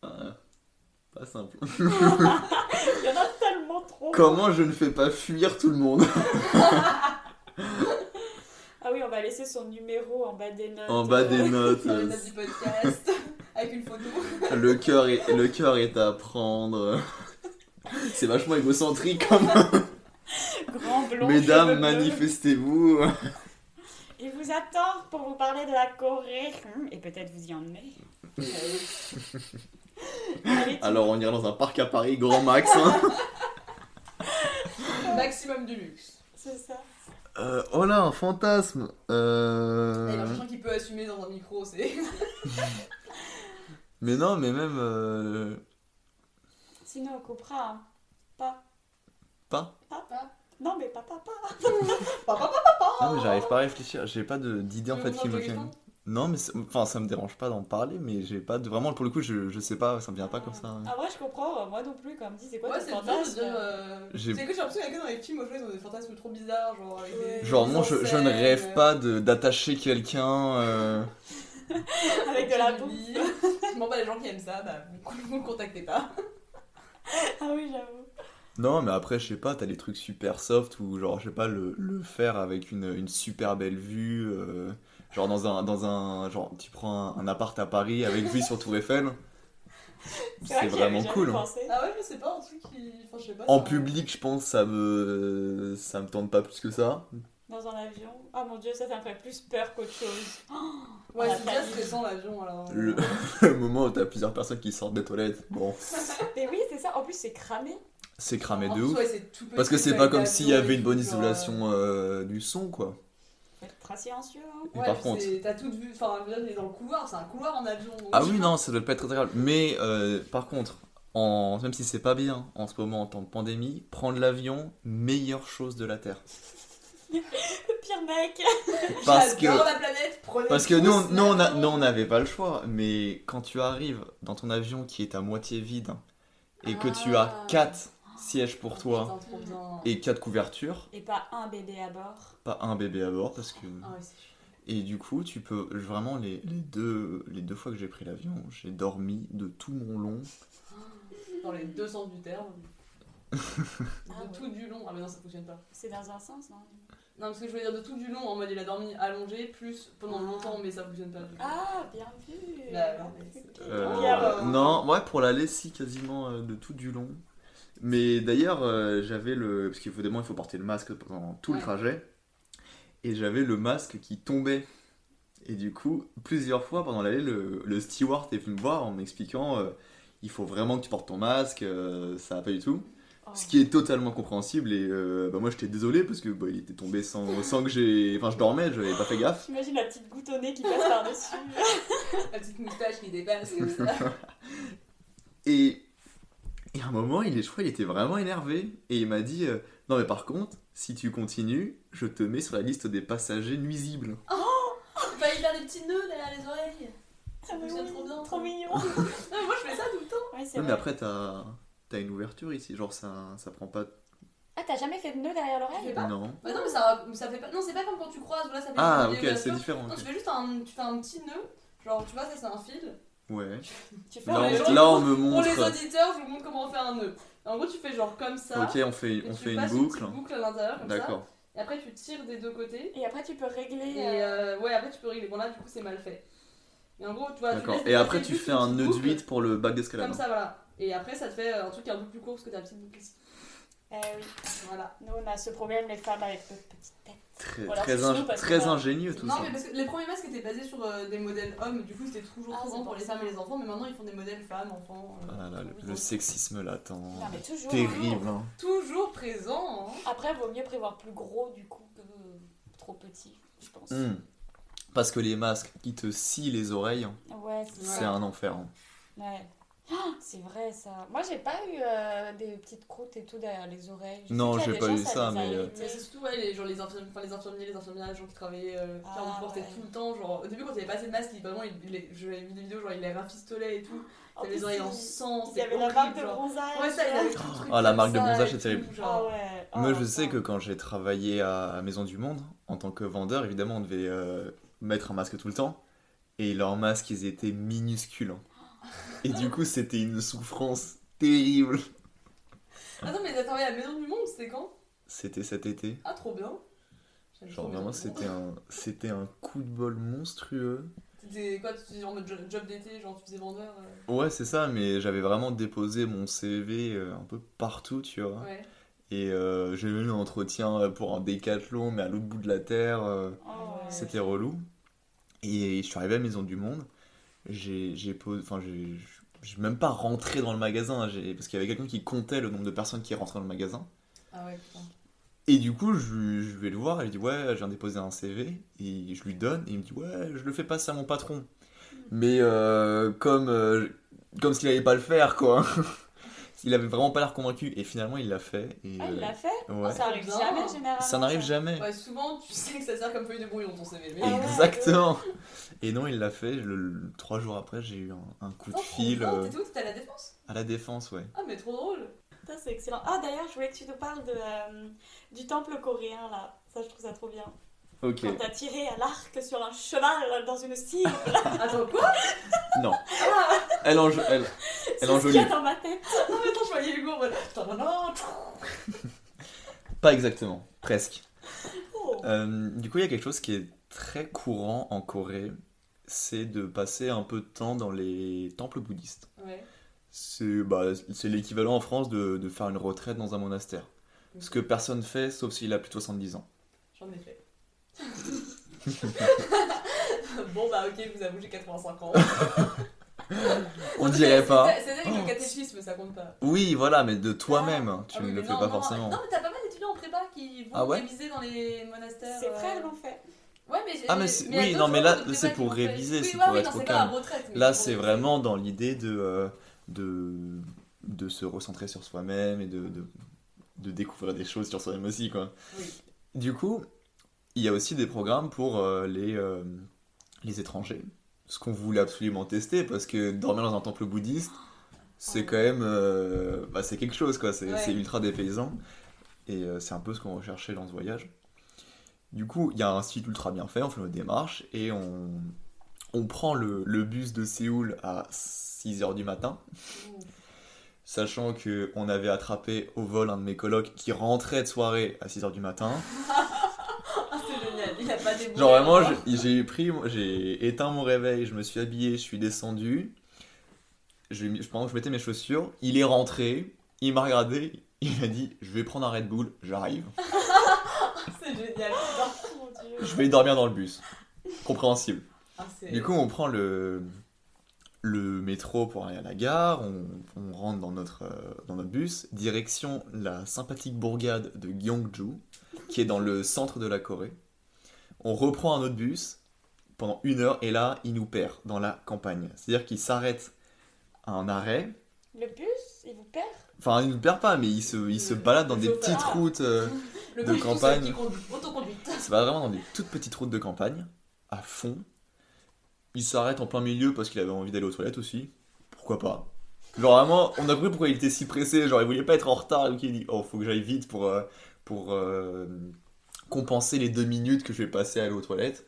Pas simple. Il y en a tellement trop. Comment je ne fais pas fuir tout le monde? Ah oui, on va laisser son numéro en bas des notes. En bas des notes. Dans les notes du podcast, avec une photo. Le cœur est à prendre. C'est vachement égocentrique comme. Grand blond. Mesdames, cheveux bleus. manifestez-vous. Il vous attend pour vous parler de la Corée. Et peut-être vous y emmener. Allez, Alors on ira dans un parc à Paris, grand max. Hein. Maximum du luxe. c'est ça. Oh là, un fantasme. Et l'argent qu'il peut assumer dans un micro, c'est. Mais non, mais même. Sinon, on coupera. Hein. Pas. Pas. Non, mais pas. Non, mais j'arrive pas à réfléchir. J'ai pas d'idée en Tu fait veux qui me monter vient. l'éléphant? Non, mais enfin, ça me dérange pas d'en parler, mais j'ai pas de. Vraiment, pour le coup, je sais pas, ça me vient pas comme ça. Ah, ouais, je comprends. Moi non plus, comme dit, c'est quoi Ouais, ton c'est dur de fantasme dire. J'ai- C'est que j'ai l'impression qu'il y a que dans les films, au choix, ils ont des fantasmes trop bizarres, genre avec des. Genre, des moi, je ne enseignes, rêve pas d'attacher quelqu'un. Avec de la bouffe. Je m'en bats les gens qui aiment ça, bah vous me contactez pas. Ah oui, j'avoue. Non, mais après, je sais pas, t'as des trucs super soft ou genre, je sais pas, le faire avec une super belle vue. Genre, dans un. Genre, tu prends un appart à Paris avec vue sur Tour Eiffel. vrai C'est que j'y avais vraiment jamais cool. Hein. pensé. Ah ouais, je sais pas, un truc qui. Enfin, je sais pas. En ça- public, je pense, ça me tente pas plus que ça. Dans un avion. Ah mon dieu, ça me ferait plus peur qu'autre chose. Ouais, la c'est bien famille. stressant l'avion alors. Le moment où t'as plusieurs personnes qui sortent des toilettes, bon, Mais oui, c'est ça. En plus, c'est cramé. c'est cramé En de plus, ouf. ouais, c'est tout petit, Parce que c'est avec pas comme l'avion s'il y avait et une tout, bonne genre, isolation du son, quoi. Faut être très silencieux. Hein. Et Ouais, par puis contre. t'as toute vue, enfin, je veux dire, on est dans le couloir, c'est un couloir en avion. donc- Ah oui, non, ça doit pas être très agréable. Mais par contre, même si c'est pas bien en ce moment en temps de pandémie, prendre l'avion, meilleure chose de la Terre. Le pire mec. Parce que, J'adore la planète, prenez parce que tous nous, l'avion. on n'avait pas le choix. Mais quand tu arrives dans ton avion qui est à moitié vide et que tu as Ah. 4 sièges pour toi Putain, trop bien. et 4 couvertures, Et pas un bébé à bord. pas un bébé à bord parce que. Ah ouais, c'est chiant. Et du coup, tu peux vraiment les deux fois que j'ai pris l'avion, j'ai dormi de tout mon long. Dans les deux sens du terme. Ah De ouais. tout du long. Ah mais non, ça fonctionne pas. C'est dans un sens, non? Non, parce que je voulais dire de tout du long, en mode il a dormi allongé, plus pendant longtemps, mais ça fonctionne pas. du coup. Ah, bien vu. Bah, ouais, mais c'est- Bien. Non, ouais, pour l'aller, si, quasiment de tout du long. Mais d'ailleurs, j'avais le. Parce qu'évidemment, il faut porter le masque pendant tout le Ouais. trajet. Et j'avais le masque qui tombait. Et du coup, plusieurs fois pendant l'allée, le steward est venu me voir en m'expliquant il faut vraiment que tu portes ton masque, ça va pas du tout. Oh Ce qui est totalement compréhensible et moi j'étais désolé parce que il était tombé sans que j'ai... Enfin je dormais, j'avais pas fait gaffe. T'imagines la petite goutte au nez qui passe par-dessus. La petite moustache qui dépasse comme ça. Et à un moment, je crois qu'il était vraiment énervé et il m'a dit non mais par contre, si tu continues, je te mets sur la liste des passagers nuisibles. Il fallait faire des petits nœuds derrière les oreilles. Ça fonctionne trop bien. Trop mignon. Non, mais moi je fais ça tout le temps. Ouais, c'est Oui, mais vrai. après t'as une ouverture ici, genre ça prend pas... Ah, t'as jamais fait de nœud derrière Tu fais l'oreille? pas Non. Bah non, mais ça fait pas. Non, c'est pas comme quand tu croises, là ça fait Ah une ok, ouverture. c'est différent. Non, ok. tu fais juste tu fais un petit nœud. Genre, tu vois, ça c'est un fil. Ouais. Tu fais Non, un mais nœud. genre, Là on me Pour les montre... auditeurs, je vous montre comment on fait un nœud. En gros, tu fais genre comme ça. Ok, on fait et tu une passes boucle. petite boucle à l'intérieur comme ça. D'accord. Et après, tu tires des deux côtés. Et après, tu peux régler. Et ouais, après, tu peux régler. Bon, là, du coup, c'est mal fait. Et en gros, tu vois, tu D'accord. laisses Et après dépasser tu juste fais une un petite nœud boucle, d'huile pour le bac d'escalade. comme ça, voilà. Et après, ça te fait un truc un peu plus court parce que t'as la petite boucle ici. Oui. Voilà. Nous, on a ce problème, les femmes avec notre petite tête. Très, Voilà, très, c'est ing- chelou parce que très là- ingénieux tout Non, ça. mais parce que les premiers masques étaient basés sur des modèles hommes, du coup, c'était toujours Ah, souvent c'est pour les pour ça. femmes et les enfants, mais maintenant, ils font des modèles femmes, enfants. Ah là, le Oui. sexisme latent. Non, mais toujours. Terrible. Hein. Toujours présent. Hein. Après, vaut mieux prévoir plus gros du coup que trop petit, je pense. Parce que les masques qui te scient les oreilles, Ouais, c'est un enfer. Hein. Ouais. Ah, c'est vrai ça. Moi, j'ai pas eu des petites croûtes et tout derrière les oreilles. Je Non, sais qu'il y a j'ai des pas gens, eu ça, les mais, arrive, Mais c'est surtout ouais, les infirmiers, les infirmières, les gens qui travaillaient, qui en Ah, portaient ouais. tout le temps. Genre, au début, quand il n'y avait pas assez de masques, j'avais vu des vidéos, genre, il les rafistolait et tout. En Il avait les plus, oreilles en sang, il y c'était avait la horrible. marque de genre. bronzage. Ouais, ça, il avait tout le truc Ah, la comme marque de ça bronzage, et c'est terrible. tout, Ah genre. ouais. Moi, Oh, je sais ça. que quand j'ai travaillé à Maison du Monde, en tant que vendeur, évidemment, on devait mettre un masque tout le temps. Et leurs masques, ils étaient minuscules. Hein. Et du coup, c'était une souffrance terrible. Attends, mais t'as travaillé à la Maison du Monde, c'était quand? C'était cet été. Ah, trop bien. J'aime Genre trop vraiment, Maison du Monde. c'était un coup de bol monstrueux. C'était quoi, tu faisais en mode job d'été, genre tu faisais vendeur Ouais, c'est ça, mais j'avais vraiment déposé mon CV un peu partout, tu vois. Ouais. Et j'ai eu un entretien pour un décathlon, mais à l'autre bout de la terre. Oh, ouais. C'était relou. Et je suis arrivé à Maison du Monde. J'ai même pas rentré dans le magasin, parce qu'il y avait quelqu'un qui comptait le nombre de personnes qui rentraient dans le magasin. Ah ouais, putain. Et du coup, je vais le voir et je dis ouais, je viens déposer un CV. Et je lui donne et il me dit ouais, je le fais passer à mon patron. Mais comme s'il allait pas le faire, quoi. Il avait vraiment pas l'air convaincu. Et finalement, il l'a fait. Et, Ah, il l'a fait? ouais. Ça arrive Bien. jamais généralement. Ça n'arrive jamais. Ouais, souvent tu sais que ça sert comme feuille de brouillon ton CV. Mais... Ah ouais. Exactement. Et non, il l'a fait. 3 jours après, j'ai eu un coup de Oh, trop fil bien. T'étais où? T'étais à la Défense? à la Défense, ouais. Ah, mais trop drôle. Ça, c'est excellent. Ah, d'ailleurs, je voulais que tu nous parles du temple coréen là. Ça, je trouve ça trop bien. Ok. Quand t'as tiré à l'arc sur un cheval dans une cible. Attends, quoi? Non. Elle C'est ce qu'il y enjolive. a dans ma tête. Non, mais attends, je voyais Hugo en mode. Pas exactement. Presque. Oh. Du coup, il y a quelque chose qui est très courant en Corée. C'est de passer un peu de temps dans les temples bouddhistes. Ouais. C'est l'équivalent en France de faire une retraite dans un monastère. Ce que personne fait, sauf s'il a plus de 70 ans. J'en ai fait. Bon, bah, ok, je vous avoue, j'ai 85 ans. On dirait pas. C'est-à-dire que le catéchisme, ça compte pas. Oui, voilà, mais de toi-même, tu Ah oui, ne mais le fais non, pas non, forcément. Non, mais t'as pas mal d'étudiants en prépa qui vont Ah ouais réviser dans les monastères. Ses frères l'ont fait. Ouais, mais Ah, mais il y a oui, d'autres non, mais gens là, de prépa c'est qui pour l'ont fait. réviser, Oui, c'est ouais, pour oui, être non, au c'est pas la calme. retraite. mais Là, pour c'est réviser. vraiment dans l'idée de se recentrer sur soi-même et de découvrir des choses sur soi-même aussi, quoi. Oui. Du coup, il y a aussi des programmes pour les étrangers. Ce qu'on voulait absolument tester, parce que dormir dans un temple bouddhiste, c'est quand même... c'est quelque chose, quoi. C'est Ouais. ultra dépaysant. Et c'est un peu ce qu'on recherchait dans ce voyage. Du coup, il y a un site ultra bien fait, on fait notre démarche, et on prend le bus de Séoul à 6h du matin, Ouh. sachant qu'on avait attrapé au vol un de mes colocs qui rentrait de soirée à 6h du matin. Ah, c'est génial, il a pas des Genre vraiment, j'ai éteint mon réveil, je me suis habillé, je suis descendu, pendant que je mettais mes chaussures, il est rentré, il m'a regardé, il m'a dit « Je vais prendre un Red Bull, j'arrive, C'est génial, putain. Mon Dieu. je vais dormir dans le bus. » Compréhensible. Ah, c'est... Du coup, on prend le le métro pour aller à la gare, on rentre dans notre bus, direction la sympathique bourgade de Gyeongju, qui est dans le centre de la Corée. On reprend un autre bus pendant 1 heure et là, il nous perd dans la campagne. C'est-à-dire qu'il s'arrête à un arrêt. Le bus, il vous perd? Enfin, il ne nous perd pas, mais il se balade dans des chauffeur. petites routes Le de bus campagne. tout seul qui conduit, autoconduite. C'est vraiment dans des toutes petites routes de campagne, à fond. Il s'arrête en plein milieu parce qu'il avait envie d'aller aux toilettes aussi. Pourquoi pas? Genre vraiment, on a compris pourquoi il était si pressé. Genre il voulait pas être en retard. Donc il dit, oh faut que j'aille vite pour compenser les 2 minutes que je vais passer à aller aux toilettes.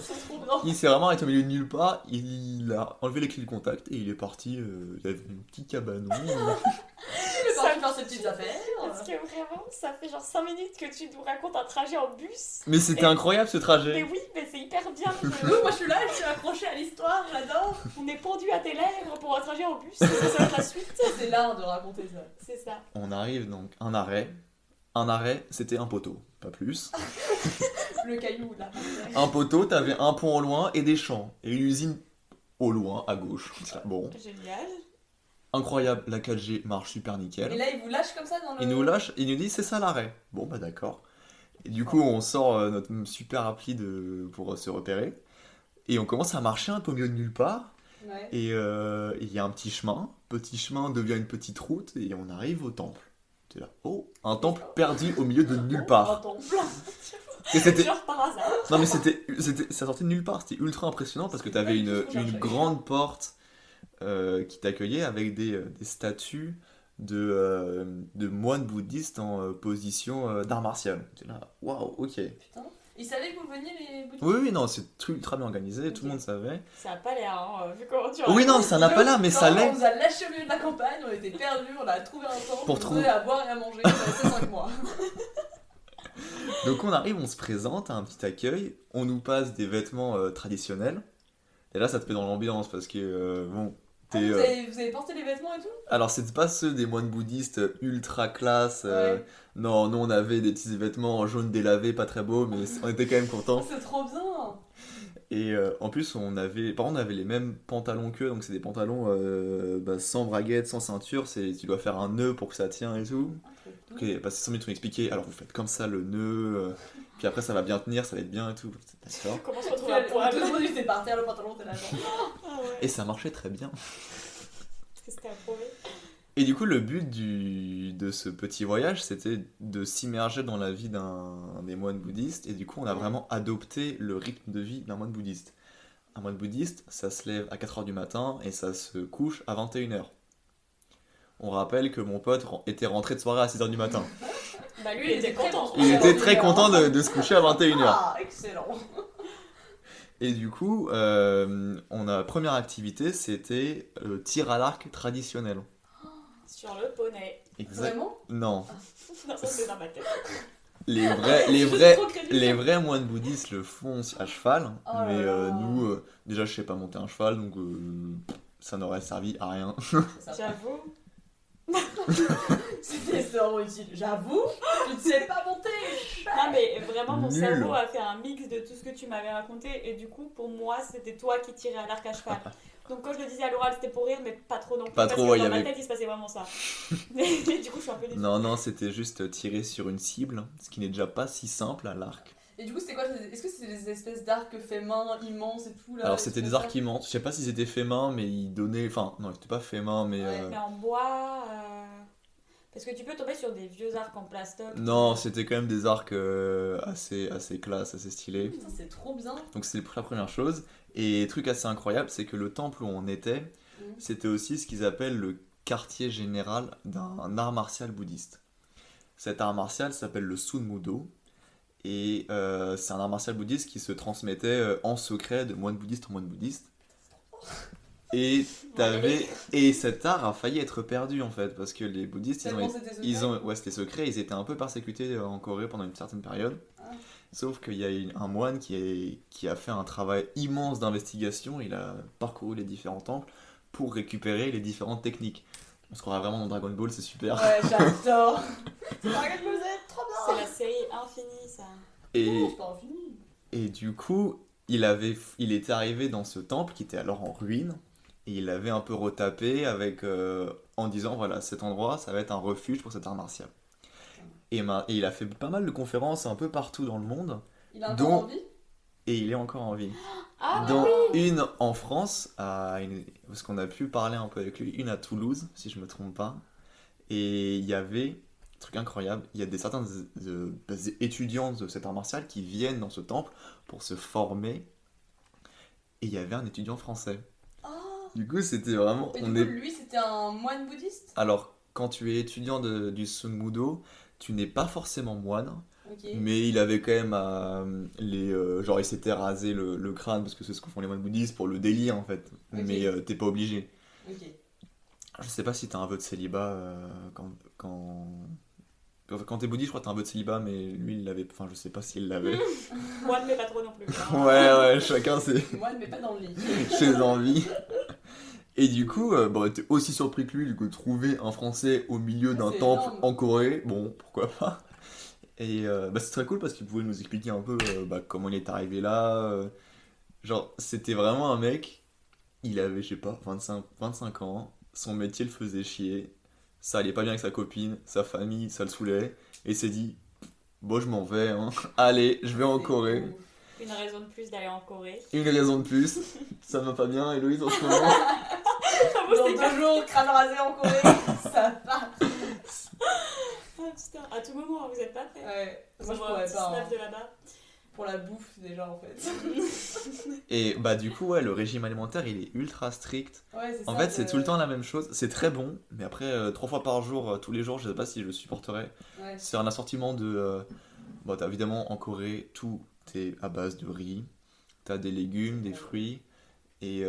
C'est trop bien. Il s'est vraiment arrêté au milieu de nulle part. Il a enlevé les clés de contact et il est parti. Il avait un petit cabanon. Il est parti faire ses petites affaires. Parce que vraiment, ça fait genre 5 minutes que tu nous racontes un trajet en bus. Mais c'était Et- incroyable ce Mais trajet. oui, mais c'est hyper bien. Moi je suis là, je suis accrochée à l'histoire, j'adore. On est pendu à tes lèvres pour un trajet en bus. Ça va être la suite. C'est l'art de raconter ça. C'est ça. On arrive donc un arrêt. Un arrêt, c'était un poteau, pas plus. Le caillou là. Un poteau, t'avais un pont au loin et des champs. Et une usine au loin, à gauche. Bon, Génial. incroyable, la 4G marche super Et nickel. là il vous lâche comme ça dans le. Il nous lâche, il nous dit c'est ça l'arrêt. Bon bah d'accord. Et du coup on sort notre super appli pour se repérer. Et on commence à marcher un peu au milieu de nulle part. Ouais. Et il y a un petit chemin. Petit chemin devient une petite route et on arrive au temple. T'es là, oh, un temple perdu au milieu de nulle part. Attends. Et c'était, Genre par hasard. non mais ça sortait de nulle part, c'était ultra impressionnant parce que t'avais une grande porte qui t'accueillait avec des statues de moines bouddhistes en position d'art martial. T'es là, waouh, ok. Putain. Ils savaient que vous veniez les boutiques. Oui, non, c'est ultra bien organisé, Ok. tout le monde savait. Ça a pas l'air, hein, vu comment tu Oui, non, ça n'a pas là, mais ça l'est. On nous a lâché au milieu de la campagne, on était perdus, on a trouvé un temps Pour on trouver- faisait à boire et à manger, on est resté 5 mois. Donc on arrive, on se présente à un petit accueil, on nous passe des vêtements traditionnels. Et là, ça te met dans l'ambiance parce que, bon, Ah, t'es. vous avez porté les vêtements et tout? Alors, c'est pas ceux des moines bouddhistes ultra classe. Ouais. Non, nous on avait des petits vêtements en jaune délavé, pas très beaux, mais on était quand même contents. C'est trop bien. Et en plus, on avait les mêmes pantalons qu'eux, donc c'est des pantalons sans braguette, sans ceinture. Tu dois faire un nœud pour que ça tient et tout. Ok, parce que 5 minutes on expliquait, alors vous faites comme ça le nœud, puis après ça va bien tenir, ça va être bien et tout. D'accord. Comment se Tout retrouve à poil? le monde était par terre, le pantalon était là. genre. Ah ouais. Et ça marchait très bien. Parce que c'était approuvé. Et du coup, le but de ce petit voyage, c'était de s'immerger dans la vie des moines bouddhistes. Et du coup, on a vraiment adopté le rythme de vie d'un moine bouddhiste. Un moine bouddhiste, ça se lève à 4h du matin et ça se couche à 21h. On rappelle que mon pote était rentré de soirée à 6h du matin. Bah lui, il était content. Il était très content de se coucher à 21h. Ah, excellent. Et du coup, première activité, c'était tir à l'arc traditionnel. Sur le poney. Exact. Vraiment? Non. Non, ça c'est dans ma tête. Les Je suis vrais, trop crédule. les vrais moines bouddhistes le font à cheval, Oh là mais là. nous, déjà je sais pas monter un cheval, donc ça n'aurait servi à rien. Ça- J'avoue. C'était vraiment utile. J'avoue, je ne sais pas monter. Non mais vraiment mon Nul. cerveau a fait un mix de tout ce que tu m'avais raconté et du coup pour moi c'était toi qui tirais à l'arc à cheval. Donc quand je le disais à l'oral c'était pour rire mais pas trop non plus Pas parce trop, que ouais, dans y ma avait- tête il se passait vraiment ça. Mais du coup je suis un peu déçue. Non, c'était juste tirer sur une cible, ce qui n'est déjà pas si simple à l'arc. Et du coup, c'était quoi? Est-ce que c'était des espèces d'arcs faits main immenses et tout là? Alors c'était des arcs immenses, je sais pas si c'était fait main, mais ils donnaient... Enfin, non, c'était pas fait main, mais... Ouais, Mais en bois... Parce que tu peux tomber sur des vieux arcs en plastoc. Non, c'était quand même des arcs assez classe, assez stylés. Putain, c'est trop bien. Donc c'est la première chose. Et truc assez incroyable, c'est que le temple où on était, c'était aussi ce qu'ils appellent le quartier général d'un art martial bouddhiste. Cet art martial s'appelle le Sunmudo. Et c'est un art martial bouddhiste qui se transmettait en secret de moine bouddhiste en moine bouddhiste. Et cet art a failli être perdu en fait, parce que les bouddhistes, Tellement c'était secret. ouais, c'était secret, ils étaient un peu persécutés en Corée pendant une certaine période. Ah. Sauf qu'il y a un moine qui a fait un travail immense d'investigation, il a parcouru les différents temples pour récupérer les différentes techniques. On se croirait vraiment dans Dragon Ball, c'est super. Ouais, j'adore. C'est Dragon Ball Z, trop C'est bien. la série infinie ça. Et, Non, c'est pas infini. et du coup, il était arrivé dans ce temple qui était alors en ruine, et il avait un peu retapé en disant voilà, cet endroit, ça va être un refuge pour cet art martial. Et il a fait pas mal de conférences un peu partout dans le monde, Il a encore dont, envie. et il est encore en vie. Ah, Dont oui. une en France, parce qu'on a pu parler un peu avec lui, une à Toulouse, si je me trompe pas. Et il y avait, un truc incroyable, il y a certains étudiants de cet art martial qui viennent dans ce temple pour se former. Et il y avait un étudiant français. Oh. Du coup, c'était vraiment... Et du coup, lui, c'était un moine bouddhiste. Alors, quand tu es étudiant du Sunmudo, tu n'es pas forcément moine. Ok. Mais il avait quand même genre il s'était rasé le crâne parce que c'est ce que font les moines bouddhistes pour le délire en fait. Ok. Mais t'es pas obligé. Ok. Je sais pas si t'as un vœu de célibat quand t'es bouddhiste, je crois que t'as un vœu de célibat, mais lui il l'avait. Enfin, je sais pas s'il l'avait. Moi, mais pas trop non plus. Ouais, chacun ses Moine, mais pas dans le lit. ses envies. Et du coup, bon, t'es aussi surpris que lui, du coup, trouver un Français au milieu d'un C'est temple énorme. en Corée, bon, pourquoi pas. Et c'est très cool parce qu'il pouvait nous expliquer un peu comment il est arrivé là. Genre, c'était vraiment un mec, il avait, je sais pas, 25 ans, son métier le faisait chier, ça allait pas bien avec sa copine, sa famille, ça le saoulait, et il s'est dit, bon, je m'en vais, hein. Allez, je vais en C'est Corée. ouf. Une raison de plus d'aller en Corée. Une raison de plus, ça va pas bien, Héloïse, en ce moment. J'avoue, Dans c'est 2 jours, crâne rasé en Corée, ça part. Ah putain, à tout moment, vous êtes pas prêts. Ouais, moi je On voit un pourrais petit pas. snap Hein. de là-bas. Pour la bouffe déjà en fait. Et bah, du coup, ouais, le régime alimentaire, il est ultra strict. Ouais, c'est En ça. fait, c'est tout le temps la même chose. C'est très bon, mais après, 3 fois par jour, tous les jours, je sais pas si je le supporterais. Ouais. C'est un assortiment de. Bon, t'as évidemment en Corée, tout est à base de riz. T'as des légumes, des fruits. Et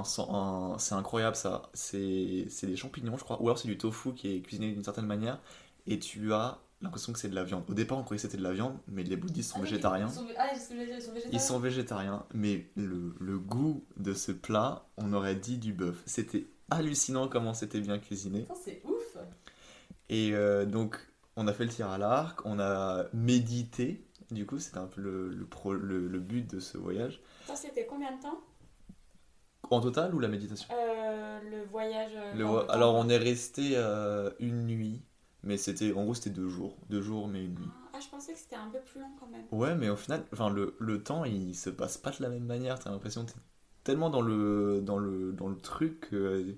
c'est incroyable ça. C'est des champignons, je crois. Ou alors c'est du tofu qui est cuisiné d'une certaine manière. Et tu as l'impression que c'est de la viande. Au départ, on croyait que c'était de la viande, mais les bouddhistes sont Ah, végétariens. Ah, c'est ce que j'allais dire, ils sont végétariens. Ils sont végétariens, mais le goût de ce plat, on aurait dit du bœuf. C'était hallucinant comment c'était bien cuisiné. Putain, c'est ouf. Et donc, on a fait le tir à l'arc, on a médité. Du coup, c'était un peu le but de ce voyage. Attends, c'était combien de temps En total ou la méditation? le voyage Alors, on est resté une nuit, mais en gros, c'était 2 jours. 2 jours, mais une nuit. Ah, je pensais que c'était un peu plus long quand même. Ouais, mais au final, enfin, le temps, il se passe pas de la même manière. T'as l'impression que t'es tellement dans le truc que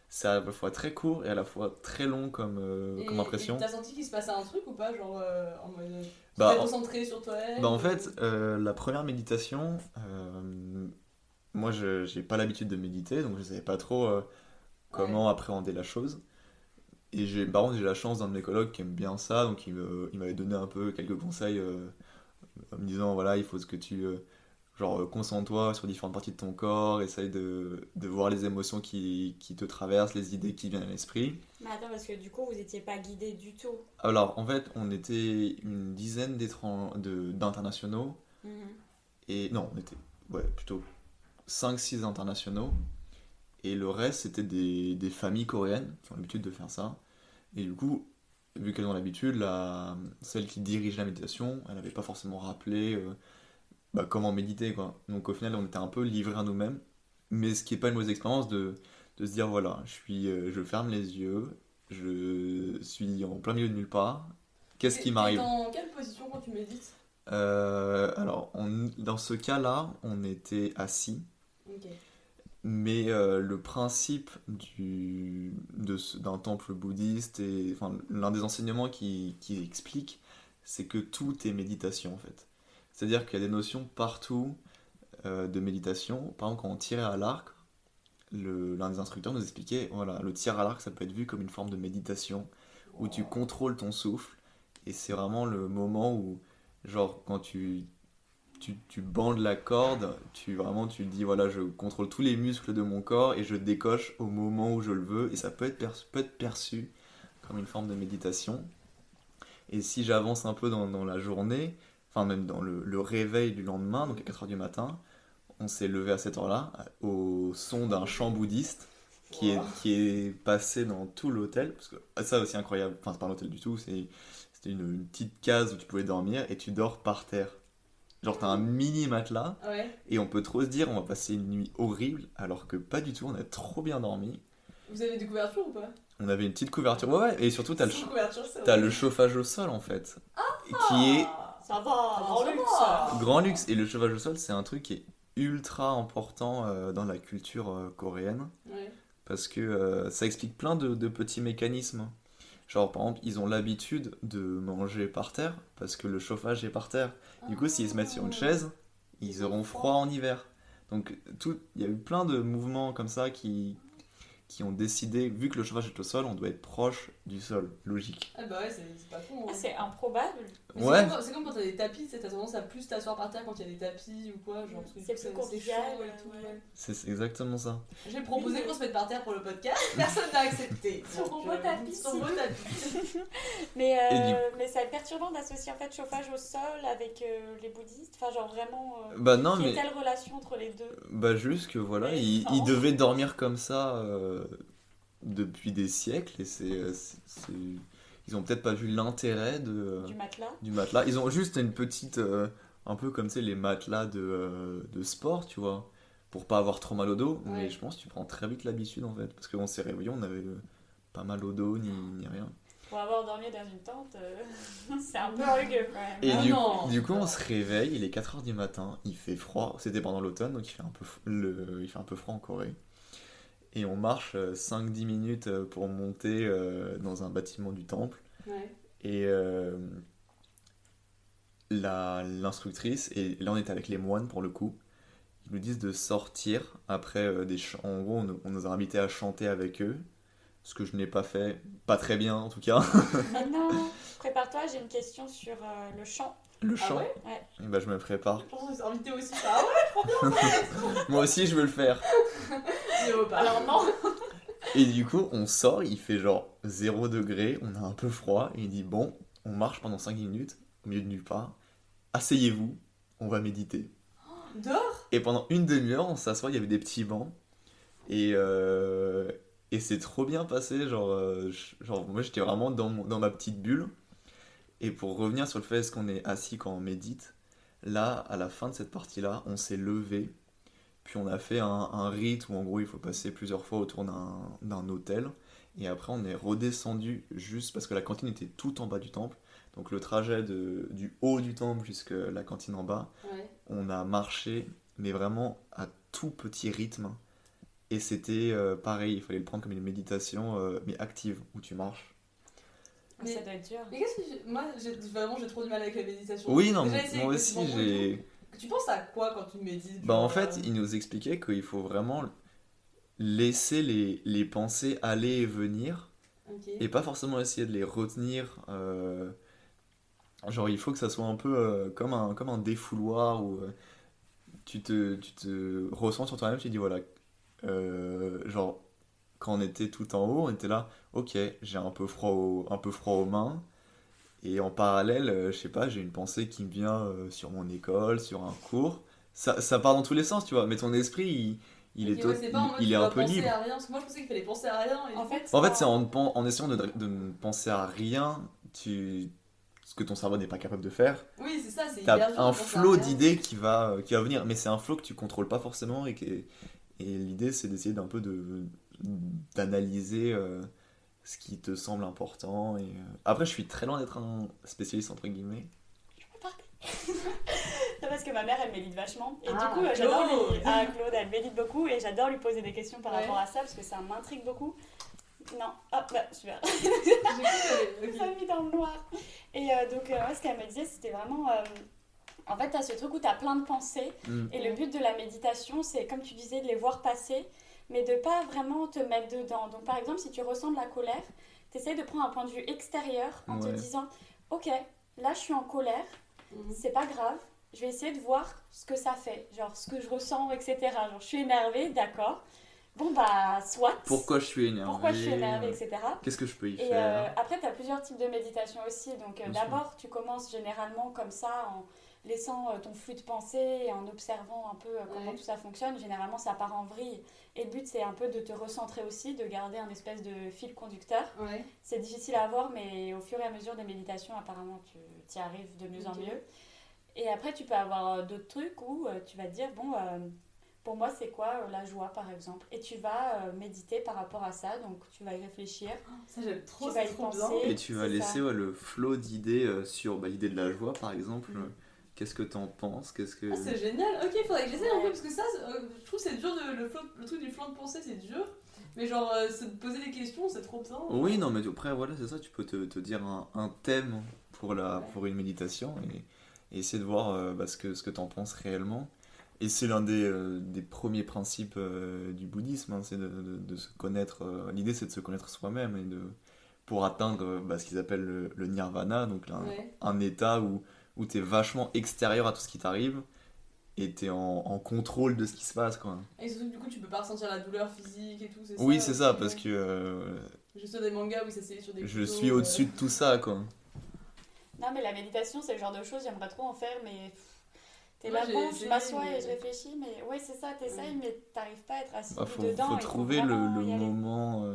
c'est à la fois très court et à la fois très long comme impression. Et t'as senti qu'il se passait un truc ou pas? Genre en mode. Bah, T'es concentré sur toi-même En fait, la première méditation, moi j'ai pas l'habitude de méditer, donc je savais pas trop comment appréhender la chose. Et par contre, j'ai la chance d'un de mes colocs qui aime bien ça, donc il m'avait donné un peu quelques conseils en me disant voilà, il faut que genre concentre-toi sur différentes parties de ton corps, essaye de voir les émotions qui te traversent, les idées qui viennent à l'esprit. Mais attends, parce que du coup, vous étiez pas guidé du tout. Alors, en fait, on était une dizaine d'internationaux. Mhm. Et non, on était plutôt 5-6 internationaux. Et le reste, c'était des familles coréennes qui ont l'habitude de faire ça. Et du coup, vu qu'elles ont l'habitude, celle qui dirige la méditation, elle n'avait pas forcément rappelé comment méditer, quoi. Donc au final, on était un peu livrés à nous-mêmes. Mais ce qui n'est pas une mauvaise expérience de se dire voilà, je ferme les yeux, je suis en plein milieu de nulle part. Qu'est-ce qui m'arrive? T'es dans quelle position quand tu médites? Alors, dans ce cas-là, on était assis, Ok. mais le principe d'un temple bouddhiste, et enfin, l'un des enseignements qui explique, c'est que tout est méditation en fait. C'est-à-dire qu'il y a des notions partout de méditation. Par exemple, quand on tirait à l'arc, l'un des instructeurs nous expliquait, voilà, le tir à l'arc, ça peut être vu comme une forme de méditation, où tu contrôles ton souffle, et c'est vraiment le moment où, genre, quand tu bandes la corde, tu te dis, voilà, je contrôle tous les muscles de mon corps, et je décoche au moment où je le veux, et ça peut être perçu comme une forme de méditation. Et si j'avance un peu dans la journée, enfin même dans le réveil du lendemain, donc à 4h du matin, on s'est levé à cette heure-là, au son d'un chant bouddhiste qui est passé dans tout l'hôtel, parce que ça aussi incroyable, enfin c'est pas un hôtel du tout, c'était une petite case où tu pouvais dormir et tu dors par terre. Genre t'as un mini matelas Ouais. et on peut trop se dire on va passer une nuit horrible alors que pas du tout, on a trop bien dormi. Vous avez des couvertures ou pas? On avait une petite couverture, ouais, et surtout t'as Sans couverture, c'est t'as le horrible. chauffage au sol en fait, qui est Ça va, grand grand luxe. luxe. grand luxe. Et le chauffage au sol, c'est un truc qui est ultra important dans la culture coréenne Ouais. parce que ça explique plein de petits mécanismes. Genre par exemple, ils ont l'habitude de manger par terre parce que le chauffage est par terre. Du coup, s'ils se mettent sur une chaise, ils auront froid en hiver. Donc il y a eu plein de mouvements comme ça qui ont décidé, vu que le chauffage est au sol, on doit être proche du sol. Logique. Ah bah ouais, c'est pas con. Ah, Hein. c'est improbable. Mais Ouais. c'est comme quand t'as des tapis, tu sais, t'as tendance à plus t'asseoir par terre quand il y a des tapis ou quoi. Genre, parce que C'est du coup, plus convivial, chaud et tout. ouais. Ouais. C'est exactement ça. J'ai proposé qu'on se mette par terre pour le podcast, personne n'a accepté. Sur Donc, mon beau tapis, Sur si. mon tapis. Mais, Et mais c'est perturbant d'associer en fait chauffage au sol avec les bouddhistes. Enfin, genre vraiment. Bah non, Quelle mais telle relation entre les deux? bah juste que voilà, Mais ils non. devaient dormir comme ça depuis des siècles et ils ont peut-être pas vu l'intérêt Du matelas. du matelas. Ils ont juste une petite, un peu comme tu sais, les matelas de sport, tu vois, pour pas avoir trop mal au dos. Ouais. Mais je pense que tu prends très vite l'habitude en fait, parce qu'on s'est réveillé, on avait pas mal au dos ni rien. Pour avoir dormi dans une tente, c'est un peu rugueux quand même. Et Ah non. du coup, on se réveille, il est 4h du matin, il fait froid, c'était pendant l'automne, donc il fait un peu froid en Corée. Et on marche 5-10 minutes pour monter dans un bâtiment du temple. Ouais. Et l'instructrice, et là on était avec les moines pour le coup, ils nous disent de sortir après en gros on nous a invités à chanter avec eux, ce que je n'ai pas fait, pas très bien en tout cas. Mais non, prépare-toi, j'ai une question sur le chant. Le Ah chant, ouais? Ouais. et bah, je me prépare. Je pense qu'on s'est invité aussi. Ah ouais, Moi aussi je veux le faire. je veux pas. Alors non. Et du coup on sort, il fait genre 0 degré, on a un peu froid, et il dit bon, on marche pendant 5 minutes au milieu de nulle part, asseyez-vous, on va méditer. Dehors? Et pendant une demi-heure, on s'assoit, il y avait des petits bancs. Et c'est trop bien passé. Genre moi, j'étais vraiment dans ma petite bulle. Et pour revenir sur le fait est-ce qu'on est assis quand on médite, là, à la fin de cette partie-là, on s'est levé. Puis on a fait un rite où en gros, il faut passer plusieurs fois autour d'un hôtel. Et après, on est redescendu juste parce que la cantine était tout en bas du temple. Donc le trajet du haut du temple jusqu'à la cantine en bas, Ouais. on a marché, mais vraiment à tout petit rythme. Et c'était pareil, il fallait le prendre comme une méditation, mais active, où tu marches. Mais- Ça doit être dur. Mais qu'est-ce que moi j'ai trop du mal avec la méditation. Oui, non, J'ai déjà essayé moi avec aussi, le Simon et j'ai... tout. Tu penses à quoi quand tu médites? Bah en genre, fait, il nous expliquait qu'il faut vraiment laisser les pensées aller et venir, Ok. et pas forcément essayer de les retenir. Genre, il faut que ça soit un peu comme un défouloir où tu te ressens sur toi-même, tu te dis voilà, genre quand on était tout en haut, on était là, ok, j'ai un peu froid aux mains, et en parallèle, je sais pas, j'ai une pensée qui me vient sur mon école, sur un cours, ça part dans tous les sens, tu vois, mais ton esprit, il Ok, est, ouais, c'est pas en mode il tu est un dois peu penser libre. à rien, parce que moi je pensais qu'il fallait penser à rien. Et En du coup- fait, En fait, c'est en essayant de ne penser à rien, ce que ton cerveau n'est pas capable de faire, Oui, c'est ça, c'est t'as hyper dur de un penser à flot rien. d'idées qui va venir, mais c'est un flot que tu contrôles pas forcément, et l'idée c'est d'essayer d'un peu d'analyser ce qui te semble important. Après, je suis très loin d'être un spécialiste entre guillemets. C'est parce que ma mère elle médite vachement et Ah, du coup j'adore Claude. Claude elle médite beaucoup et j'adore lui poser des questions par Ouais. rapport à ça parce que ça m'intrigue beaucoup. Non, ah bah super, J'ai cru, ça ok. mis dans le noir. Et donc ouais, ce qu'elle me disait c'était vraiment en fait t'as ce truc où t'as plein de pensées Mm. et le but de la méditation c'est comme tu disais de les voir passer mais de pas vraiment te mettre dedans. Donc par exemple si tu ressens de la colère, t'essayes de prendre un point de vue extérieur en te Ouais. disant ok là je suis en colère, Mhm. c'est pas grave, je vais essayer de voir ce que ça fait, genre ce que je ressens, etc. Genre je suis énervée, d'accord. Bon bah soit. Pourquoi je suis énervé? Pourquoi je suis énervée, etc. Qu'est-ce que je peux y Et faire? après, tu as plusieurs types de méditation aussi. Donc Bien sûr. d'abord, tu commences généralement comme ça, en laissant ton flux de pensée et en observant un peu comment Ouais. tout ça fonctionne. Généralement, ça part en vrille. Et le but, c'est un peu de te recentrer aussi, de garder un espèce de fil conducteur. Ouais. C'est difficile à avoir, mais au fur et à mesure des méditations, apparemment, tu y arrives de mieux en Ok. mieux. Et après, tu peux avoir d'autres trucs où tu vas te dire, bon, pour moi, c'est quoi la joie, par exemple. Et tu vas méditer par rapport à ça, donc tu vas y réfléchir. Ça, j'aime trop, Tu vas c'est y trop bien. penser. Et tu vas c'est laisser ça. le flot d'idées sur l'idée de la joie, par exemple. Qu'est-ce que t'en penses? Qu'est-ce que... Ah, c'est génial. Ok, faudrait que j'essaie un peu Ouais. parce que ça, je trouve que c'est dur, le truc du flanc de pensée, c'est dur. Mais genre, se poser des questions, c'est trop bien. Oui, non, mais après, voilà, c'est ça, tu peux te dire un thème pour une méditation et essayer de voir ce que t'en penses réellement. Et c'est l'un des premiers principes du bouddhisme, hein, c'est de se connaître. L'idée, c'est de se connaître soi-même pour atteindre ce qu'ils appellent le nirvana, donc là, Ouais. un état où t'es vachement extérieur à tout ce qui t'arrive et t'es en contrôle de ce qui se passe, quoi. Et surtout, du coup, tu peux pas ressentir la douleur physique et tout, c'est Oui, ça c'est ça, aussi, parce ouais. que J'ai sur des mangas où ça s'est sur des je couteaux, suis au-dessus de tout ça, quoi. Non, mais la méditation, c'est le genre de choses, j'aimerais trop en faire, mais t'es Moi, là, j'ai bon, essayé, je m'assois mais- et je réfléchis, mais ouais, c'est ça, t'essayes, Ouais. mais t'arrives pas à être assis Faut dedans. il faut trouver vraiment le y aller. moment.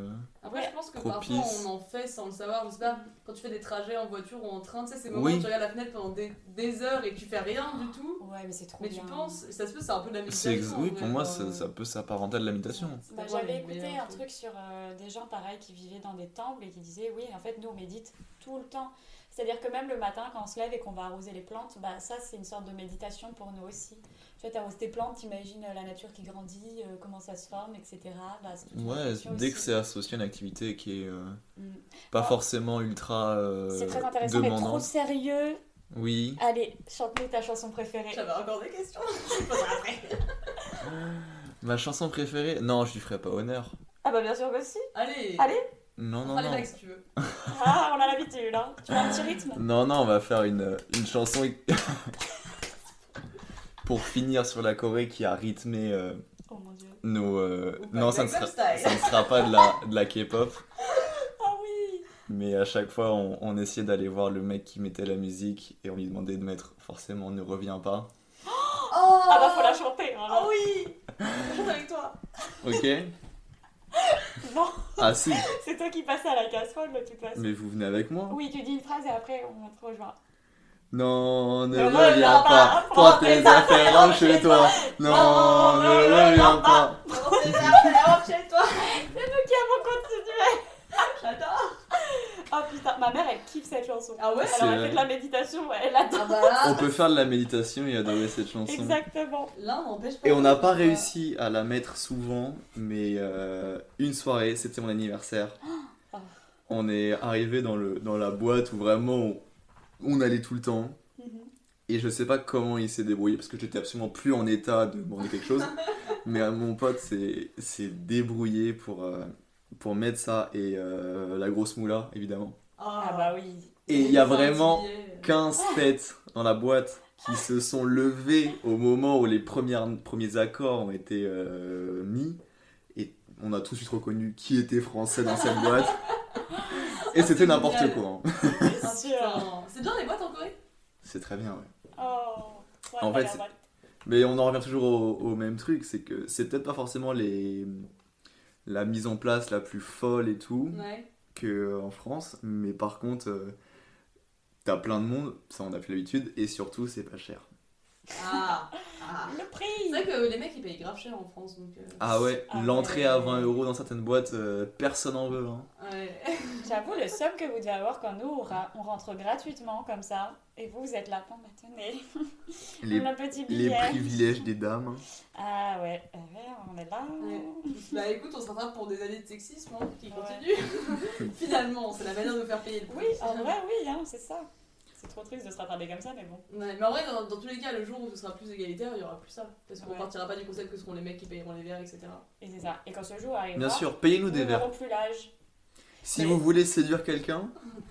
Après, Ouais. je pense que Propice. parfois on en fait sans le savoir. Je sais pas, quand tu fais des trajets en voiture ou en train, tu sais, ces moments Oui. où tu regardes la fenêtre pendant des heures et que tu fais rien du tout. Ouais, mais c'est trop Mais bien. tu penses, ça se peut, c'est un peu de la C'est méditation. oui, en pour vrai, moi, genre, ça peut s'apparenter à de la méditation. c'est Bah, vraiment j'avais les écouté meilleurs un truc sur des gens pareils qui vivaient dans des temples et qui disaient oui, en fait, nous on médite tout le temps. C'est-à-dire que même le matin, quand on se lève et qu'on va arroser les plantes, bah, ça c'est une sorte de méditation pour nous aussi. Tu vois, t'arroses tes plantes, t'imagines la nature qui grandit, comment ça se forme, etc. Bah, c'est toute une Ouais, réflexion dès que aussi. c'est associé à une activité qui est Mm. pas Ah. forcément ultra C'est très intéressant, mais trop demandante. sérieux. Oui. Allez, chante-nous ta chanson préférée. J'avais encore des questions. Je poserai après. Ma chanson préférée? Non, je lui ferai pas honneur. Ah bah bien sûr que si. Allez, Allez. Non, on non, fera les non. blagues si tu veux. Ah, on a l'habitude, hein. Tu veux un petit rythme? Non, non, on va faire une chanson pour finir sur la Corée qui a rythmé Oh mon dieu. nos. Ou pas, Non, ça ne Gangnam sera, Style. ça ne sera pas de la K-pop. Ah oui. Mais à chaque fois, on essayait d'aller voir le mec qui mettait la musique et on lui demandait de mettre forcément Ne reviens pas. Oh Ah bah faut la chanter. Hein, Ah oui Je chante avec toi. Ok? Non, Ah si, c'est toi qui passais à la casserole de toute façon. mais vous venez avec moi? Oui, tu dis une phrase et après on te rejoint. Non, ne Ne reviens reviens pas, pas, prends tes affaires, rentre chez toi. Non, ne reviens pas. On s'est fait chez toi. C'est nous qui avons continué. J'adore. Oh putain, ma mère elle kiffe cette chanson. Ah ouais C'est Alors elle vrai. fait de la méditation, elle adore. Ah bah là, On peut faire de la méditation et adorer cette chanson. Exactement. l'un n'empêche pas. Et on n'a pas l'autre, quoi. réussi à la mettre souvent, mais une soirée, c'était mon anniversaire. Oh. On est arrivé dans la boîte où vraiment on allait tout le temps. Mhm. Et je sais pas comment il s'est débrouillé parce que j'étais absolument plus en état de demander quelque chose. Mais mon pote s'est débrouillé pour mettre ça et la grosse moula, évidemment. Ah bah oui. Et il y a C'est un vraiment billet. 15 têtes dans la boîte qui se sont levées au moment où les premiers accords ont été mis. Et on a tout de suite reconnu qui était français dans cette boîte. Et c'était n'importe génial. quoi. hein. Bien Ah, sûr. putain. C'est bien les boîtes en Corée. C'est très bien, ouais. Oh. Ouais, En t'as fait, l'air c'est- mal. Mais on en revient toujours au même truc, c'est que c'est peut-être pas forcément la mise en place la plus folle et tout Ouais. qu'en France, mais par contre, t'as plein de monde, ça on a plus l'habitude, et surtout c'est pas cher. Ah. Le C'est prix. vrai que les mecs ils payent grave cher en France donc. Ah ouais, Ah l'entrée ouais. à 20 € dans certaines boîtes, personne en veut. Hein. Ouais. J'avoue le somme que vous devez avoir quand nous on rentre gratuitement comme ça. Et vous êtes là, bon bah tenez. Les, Le petit les billet. privilèges des dames. Ah ouais, on est là. Ouais. Bah écoute, on se rattrape pour des années de sexisme hein, qui Ouais. continuent. Finalement, c'est la manière de nous faire payer le Oui, prix. en vrai, oui, hein, c'est ça. C'est trop triste de se rattraper comme ça, mais bon. Ouais, mais en vrai, dans tous les cas, le jour où ce sera plus égalitaire, il y aura plus ça. Parce qu'on Ouais. partira pas du concept que ce seront les mecs qui payeront les verres, etc. Et c'est ça. Et quand ce jour arrivera, Bien sûr, payez-nous nous des verres. n'aurons plus l'âge. Si Mais- vous voulez séduire quelqu'un,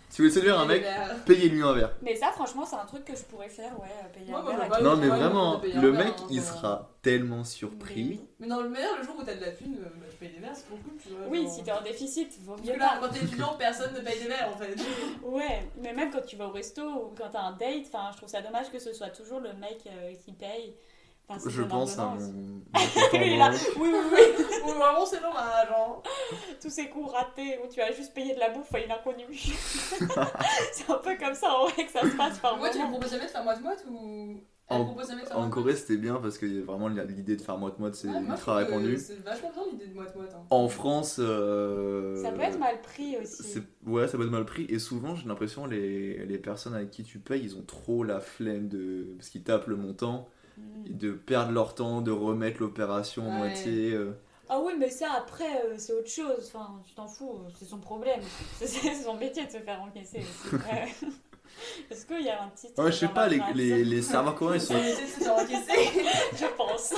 si vous voulez séduire un Les mec, verres. payez-lui un verre. Mais ça, franchement, c'est un truc que je pourrais faire, ouais, payer Moi, un moi, verre je à vois tout pas Non le mais ouais, monde. vraiment, on peut payer un le verre, mec hein, il genre. sera tellement Mais surpris. oui. Mais dans le meilleur, le jour où t'as de la thune, bah, tu payes des verres, c'est trop cool, tu vois. Oui, genre. si t'es en déficit, vaut Parce mieux que là, pas. quand t'es étudiant, personne ne paye des verres en fait. Ouais, mais même quand tu vas au resto ou quand t'as un date, enfin, je trouve ça dommage que ce soit toujours le mec qui paye. Enfin, c'est Je pense à donnant-donnant mon Lui, il est là, tonton. oui, oui, oui. Ou vraiment c'est dommage, hein. Tous ces coups ratés où tu as juste payé de la bouffe à une inconnue. C'est un peu comme ça en vrai que ça se passe par Moi, tu me moment. proposes jamais de faire moite-moite ou. Elle En- me propose jamais de faire En moite-moite. Corée, c'était bien parce que vraiment l'idée de faire moite-moite, c'est Ouais, moi, je ultra trouve que répandu. C'est vachement bien l'idée de moite-moite. Hein. En France, Ça peut être mal pris aussi. ouais, ça peut être mal pris. Et souvent, j'ai l'impression les personnes avec qui tu payes, ils ont trop la flemme parce qu'ils tapent le montant, Mm. de perdre leur temps, de remettre l'opération en Ouais. moitié. Ah oui, mais ça après, c'est autre chose. Enfin, tu t'en fous, c'est son problème. C'est son métier de se faire encaisser aussi. Ouais. Est-ce qu'il y a un titre Ouais, je sais dans pas, ma les, phrase les serveurs coréens, ils C'est sont, l'idée de se faire encaisser. Je pense.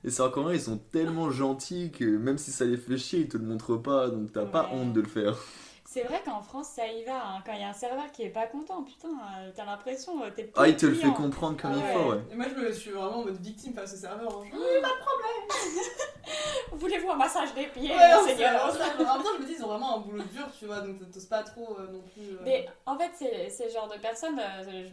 les serveurs coréens, ils sont tellement gentils que même si ça les fait chier, ils te le montrent pas, donc t'as pas Ouais. honte de le faire. C'est vrai qu'en France, ça y va. Hein. Quand il y a un serveur qui est pas content, putain, t'as l'impression, t'es plus Ah, il te le fait client. comprendre comme Ah il ouais. faut, ouais. Et moi, je suis vraiment en mode victime face au serveur. Hein. Voulez-vous un massage des pieds, Ouais, monseigneur en même temps, je me dis, ils ont vraiment un boulot dur, tu vois, donc t'oses pas trop non plus. Mais en fait, c'est le genre de personnes,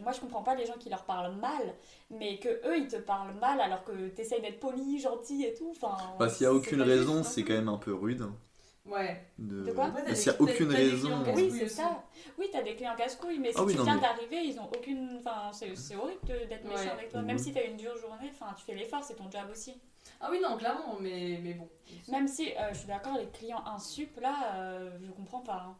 moi je comprends pas les gens qui leur parlent mal, mais que eux ils te parlent mal alors que t'essayes d'être poli, gentil et tout. Enfin, Parce qu'il y a c'est aucune pas juste raison, non c'est plus. quand même un peu rude. Ouais. De quoi Après, t'as Parce qu'il y a des- aucune t'as des raison. clients Oui, casse-couilles Oui, c'est aussi. ça. Oui, t'as des clients casse-couilles, mais si Ah oui, tu non, viens mais- d'arriver, ils ont aucune. Enfin, c'est horrible d'être méchant Ouais. avec toi. Mhm. Même si t'as une dure journée, enfin, tu fais l'effort, c'est ton job aussi. Ah oui, non, clairement, mais bon. Même si, je suis d'accord, les clients insup, là, je comprends pas. Hein.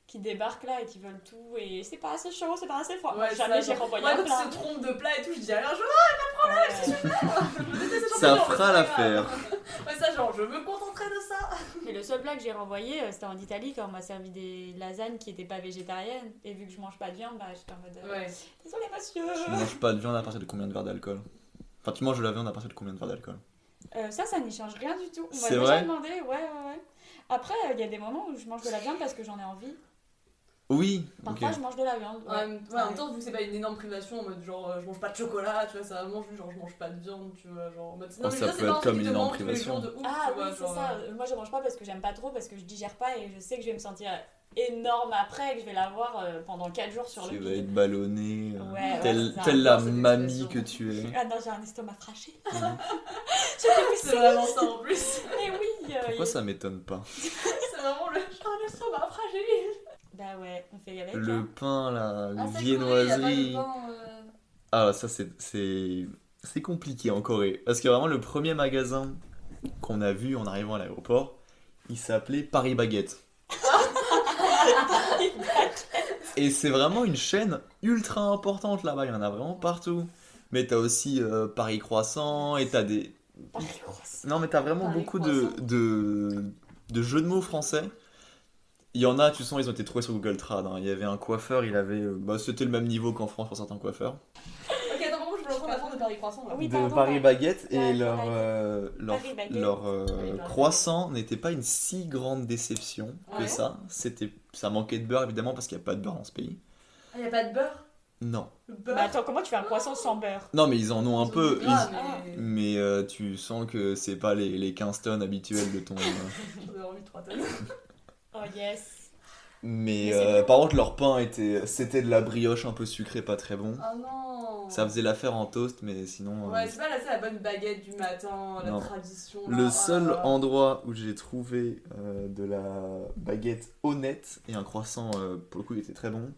Qui débarquent là et qui veulent tout, et c'est pas assez chaud, c'est pas assez froid. Ouais, Jamais ça, j'ai renvoyé moi, un quand plat. ils se trompent de plat et tout, je dis alors Ouais. je déteste ces Ça champignons, fera mais c'est pas l'affaire. grave. Ouais, ça, genre, je me contenterai de ça. Et le seul plat que j'ai renvoyé, c'était en Italie quand on m'a servi des lasagnes qui étaient pas végétariennes. Et vu que je mange pas de viande, bah j'étais en mode. Ouais. Désolé monsieur. Tu manges pas de viande à partir de combien de verres d'alcool? Enfin, tu manges de la viande à partir de combien de verres d'alcool? Ça n'y change rien du tout. On m'a C'est déjà vrai demandé, ouais. Après, il y a des moments où je mange de la viande parce que j'en ai envie. Oui, ok. Parfois, je mange de la viande. Ouais, en même temps, vu que c'est pas une énorme privation en mode genre je mange pas de chocolat, tu vois, ça vraiment juste genre je mange pas de viande, tu vois, genre en mode. Oh, ça peut être comme une énorme privation. De ouf, Ah tu oui, vois, c'est genre, ça. Moi, je mange pas parce que j'aime pas trop, parce que je digère pas et je sais que je vais me sentir énorme après et que je vais l'avoir pendant 4 jours sur Tu le vas bide. être ballonné, Ouais, telle, c'est ça. telle la Non, c'est des mamie que expressions. tu es. Ah non, j'ai un estomac fraîché. Mhm. C'est vraiment ça en plus. Mais oui. Pourquoi ça m'étonne pas? C'est vraiment le. Oh, le estomac fragile. Bah ouais, on fait avec. Le hein. pain, la Ah, c'est viennoiserie. Corée, y a pas de pain, Ah, ça c'est compliqué en Corée. Parce que vraiment, le premier magasin qu'on a vu en arrivant à l'aéroport, il s'appelait Paris Baguette. Et c'est vraiment une chaîne ultra importante là-bas, il y en a vraiment partout. Mais t'as aussi Paris Croissant et t'as des... Paris grosse. Non mais t'as vraiment Paris beaucoup Croissant. de jeux de mots français. Il y en a, tu sens, ils ont été trouvés sur Google Trad. Hein. Il y avait un coiffeur, il avait... c'était le même niveau qu'en France pour certains coiffeurs. Ok, attends, par contre, je veux entendre la fin de Paris Croissant là. Oui, De pardon, Paris ouais. Baguette et Ouais, leur, Paris Baguette. leur Paris croissant n'était pas une si grande déception que Ouais. ça. Ça manquait de beurre évidemment parce qu'il n'y a pas de beurre dans ce pays. Ah, y a pas de beurre? Non. Le beurre? Bah attends, comment tu fais un croissant sans beurre? Non mais ils en ont un Ils ont peu. du gras, ils- mais. Mais tu sens que c'est pas les 15 tonnes habituelles de ton... J'aurais envie de 3 tonnes. Oh yes. Mais Mais c'est par contre leur pain c'était de la brioche un peu sucrée, pas très bon. Ah non! Ça faisait l'affaire en toast mais sinon... Ouais, c'est pas là, c'est la bonne baguette du matin, la Non. tradition. Là. Le Ah seul là là. endroit où j'ai trouvé de la baguette honnête et un croissant, pour le coup, il était très bon,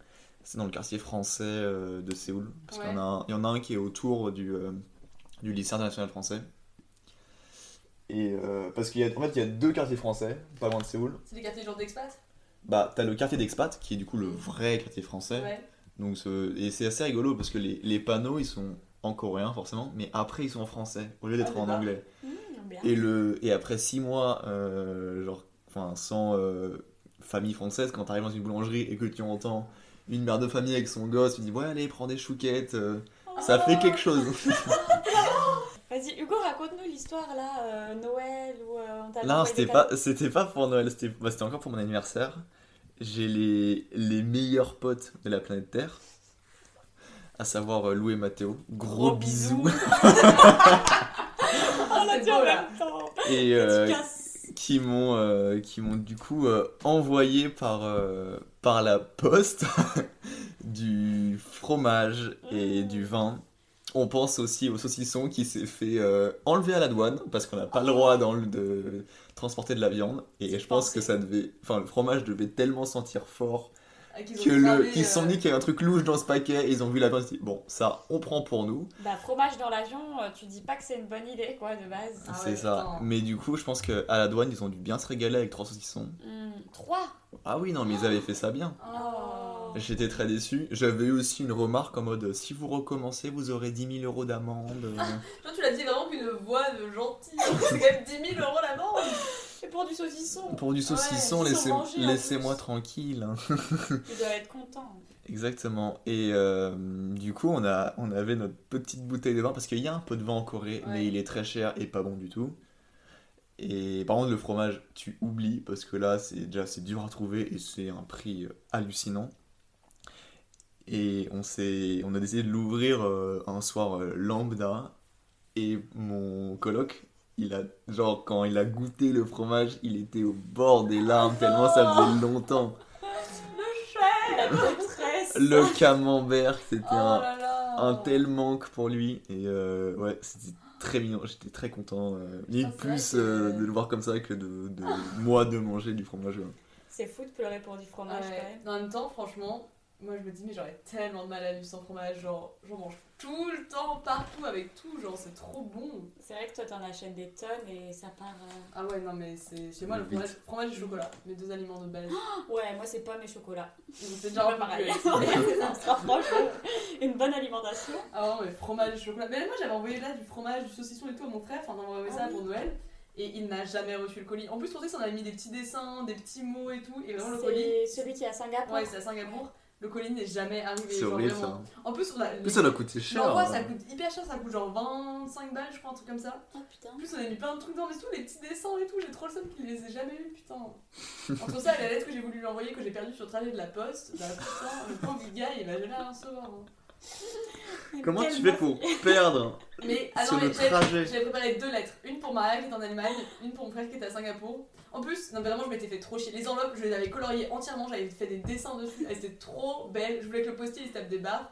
c'est dans le quartier français de Séoul. Parce Ouais. qu'il y en a un qui est autour du lycée international français. Et parce qu'en fait, il y a deux quartiers français, pas loin de Séoul. C'est des quartiers genre d'expat? Bah, t'as le quartier d'expat, qui est du coup le vrai quartier français. Ouais. Donc, et c'est assez rigolo parce que les panneaux, ils sont en coréen forcément, mais après, ils sont en français, au lieu d'être Ah, en d'accord. anglais. Bien. Et après 6 mois, sans famille française, quand t'arrives dans une boulangerie et que tu entends une mère de famille avec son gosse, tu dis ouais allez prends des chouquettes, ça fait quelque chose. Vas-y, Hugo, raconte-nous l'histoire là, Noël ou on t'a Non, envoyé des c'était pas pour Noël, c'était encore pour mon anniversaire. J'ai les meilleurs potes de la planète Terre, à savoir Lou et Mathéo. Gros bisous. On l'a C'est dit en beau, là. même temps. Et Dédicace. qui m'ont du coup envoyé par la poste du fromage et du vin On pense aussi au saucisson qui s'est fait enlever à la douane parce qu'on n'a pas le droit de transporter de la viande. Et je pense que ça devait. Enfin, le fromage devait tellement sentir fort qu'ils se sont dit qu'il y avait un truc louche dans ce paquet. Et ils ont vu la viande et ils se sont dit, bon, ça, on prend pour nous. Bah, fromage dans l'avion, tu dis pas que c'est une bonne idée, quoi, de base. Ah C'est ouais, ça. putain. Mais du coup, je pense qu'à la douane, ils ont dû bien se régaler avec 3 saucissons. 3. Ah oui, non, mais ils avaient fait ça bien. Oh. J'étais très déçu. J'avais eu aussi une remarque en mode si vous recommencez, vous aurez 10 000 € d'amende. Toi, tu l'as dit vraiment qu'une voix de gentil. C'est quand même 10 000 € l'amende. Et pour du saucisson. Pour du saucisson, ils sont mangés, en laissez-moi plus. tranquille. Tu dois être content. Exactement. Et du coup, on avait notre petite bouteille de vin parce qu'il y a un peu de vin en Corée, mais Ouais. il est très cher et pas bon du tout. Et par contre, le fromage, tu oublies parce que là, c'est dur à trouver et c'est un prix hallucinant. Et on a décidé de l'ouvrir un soir lambda. Et mon coloc, genre, quand il a goûté le fromage, il était au bord des larmes tellement ça faisait longtemps. La détresse. Le camembert, c'était Oh là là. un tel manque pour lui. Et ouais, c'était très mignon. J'étais très content. Ni Ah, c'est plus vrai que- de le voir comme ça que de moi de manger du fromage. C'est fou de pleurer pour du fromage, Ouais. quand même. En même temps, franchement, moi je me dis, mais j'aurais tellement de mal à vivre sans fromage. Genre, j'en mange tout le temps, partout, avec tout. Genre, c'est trop bon. C'est vrai que toi, t'en achètes des tonnes et ça part... Ah ouais, non, mais c'est chez moi le Vite. fromage et chocolat, mes 2 aliments de base. Ouais, moi, c'est pommes et chocolat. Donc, c'est déjà un peu pareil. plus. Ça se rapproche. Une bonne alimentation. Ah non, mais fromage et chocolat. Mais moi j'avais envoyé là du fromage, du saucisson et tout à mon frère, enfin on m'a envoyé Ah ça oui. pour Noël. Et il n'a jamais reçu le colis. En plus, je pensais que ça en avait mis des petits dessins, des petits mots et tout. Et vraiment, le colis, C'est celui qui est à Singapour. ouais, c'est à Singapour. Le colis n'est jamais arrivé. C'est genre horrible vraiment. ça. En plus, on a. En plus, ça doit coûter cher. L'envoi, ça coûte hyper cher, ça coûte genre 25 balles, je crois, un truc comme ça. Oh putain. En plus, on a mis plein de trucs dans, mais tout, les petits dessins et tout. J'ai trop le seum qu'il les ait jamais eu, putain. Entre ça et la lettre que j'ai voulu lui envoyer, que j'ai perdue sur le trajet de la poste, bah putain, le pauvre gars, il va jamais la recevoir. Hein. Comment Quelle tu fais meuf. pour perdre Mais sur alors, le trajet? j'avais préparé 2 lettres. Une pour Maria qui est en Allemagne, une pour mon frère qui est à Singapour. En plus, non, vraiment, je m'étais fait trop chier. Les enveloppes, je les avais coloriées entièrement, j'avais fait des dessins dessus. Elles étaient trop belles. Je voulais que le postier il se tape des barres.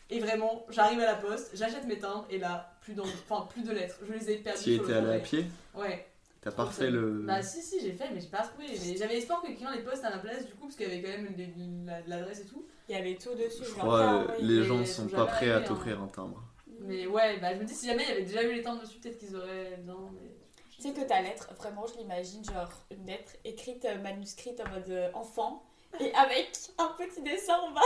Et vraiment, j'arrive à la poste, j'achète mes timbres et là, plus de lettres. Je les ai perdues. Tu sur le étais allé à trajet. pied? Ouais. T'as pas refait le. Bah si, j'ai fait, mais j'ai pas trouvé. Mais j'avais espoir que quelqu'un les poste à ma place, du coup, parce qu'il y avait quand même l'adresse et tout. Il y avait tout dessus. Je genre, crois pas les envoyé. gens mais ne ils sont sont pas jamais prêts à arrivés, t'offrir un timbre. Mais ouais, bah je me dis, si jamais il y avait déjà eu les timbres dessus, peut-être qu'ils auraient bien. Mais... Tu sais que ta lettre, vraiment, je l'imagine, genre une lettre écrite, manuscrite en mode enfant, et avec un petit dessin en bas.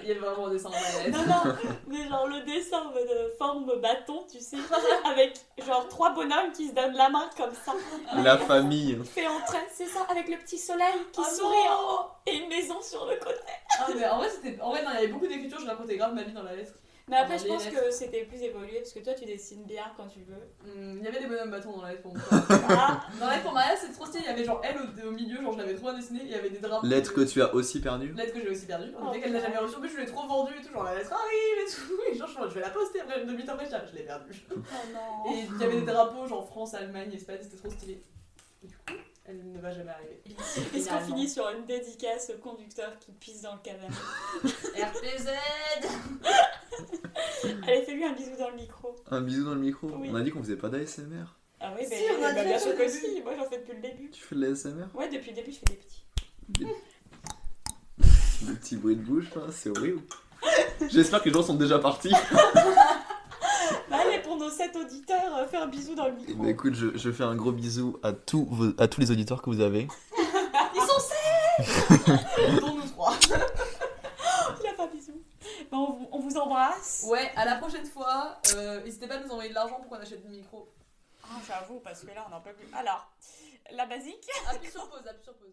Il y avait vraiment des dessins dans la lettre. Non, mais genre le dessin en mode forme bâton, tu sais, avec genre 3 bonhommes qui se donnent la main comme ça. La famille. Fait en trait, c'est ça, avec le petit soleil qui Oh sourit non. en haut, et une maison sur le côté. Ah, mais en vrai, non, il y avait beaucoup d'écriture, je racontais grave ma vie dans la lettre. Mais après, Dans je les pense lettres. que c'était plus évolué, parce que toi, tu dessines bien quand tu veux. Il y avait des bonhommes bâtons dans la lettre pour moi. Ah, Dans la lettre pour Maria, c'est trop stylé, il y avait genre elle au milieu, genre je l'avais trop bien dessinée, il y avait des drapeaux. Lettre que tu as aussi perdue? Lettre que j'ai aussi perdue, Oh, on fait qu'elle l'a jamais reçue, en plus je l'ai trop vendue et tout, genre la lettre arrive et tout, et genre je vais la poster après, 2 minutes après, je l'ai perdue. oh non. Et il y avait des drapeaux genre France, Allemagne, Espagne, c'était trop stylé. Et du coup, elle ne va jamais arriver. Est-ce qu'on Finalement. finit sur une dédicace au conducteur qui pisse dans le caverne? RPZ. Allez, fais-lui un bisou dans le micro. Un bisou dans le micro. Oui. On a dit qu'on faisait pas d'ASMR. Ah oui, Si, mais on a déjà bien fait sûr au que début. si, moi j'en fais depuis le début. Tu fais de l'ASMR? Ouais, depuis le début, je fais des petits. Des petits bruits de bouche, là, c'est horrible. J'espère que les gens sont déjà partis. Bah allez, pour nos 7 auditeurs, fais un bisou dans le Eh micro. ben, écoute, je fais un gros bisou à tous les auditeurs que vous avez. Ils sont 7. Dont nous 3. Il a pas de bisou. Bah, on vous embrasse. Ouais, à la prochaine fois, n'hésitez pas à nous envoyer de l'argent pour qu'on achète des micros. Ah, j'avoue, parce que là, on n'en peut plus. Alors, la basique. Appuie sur pause, appuie sur pause.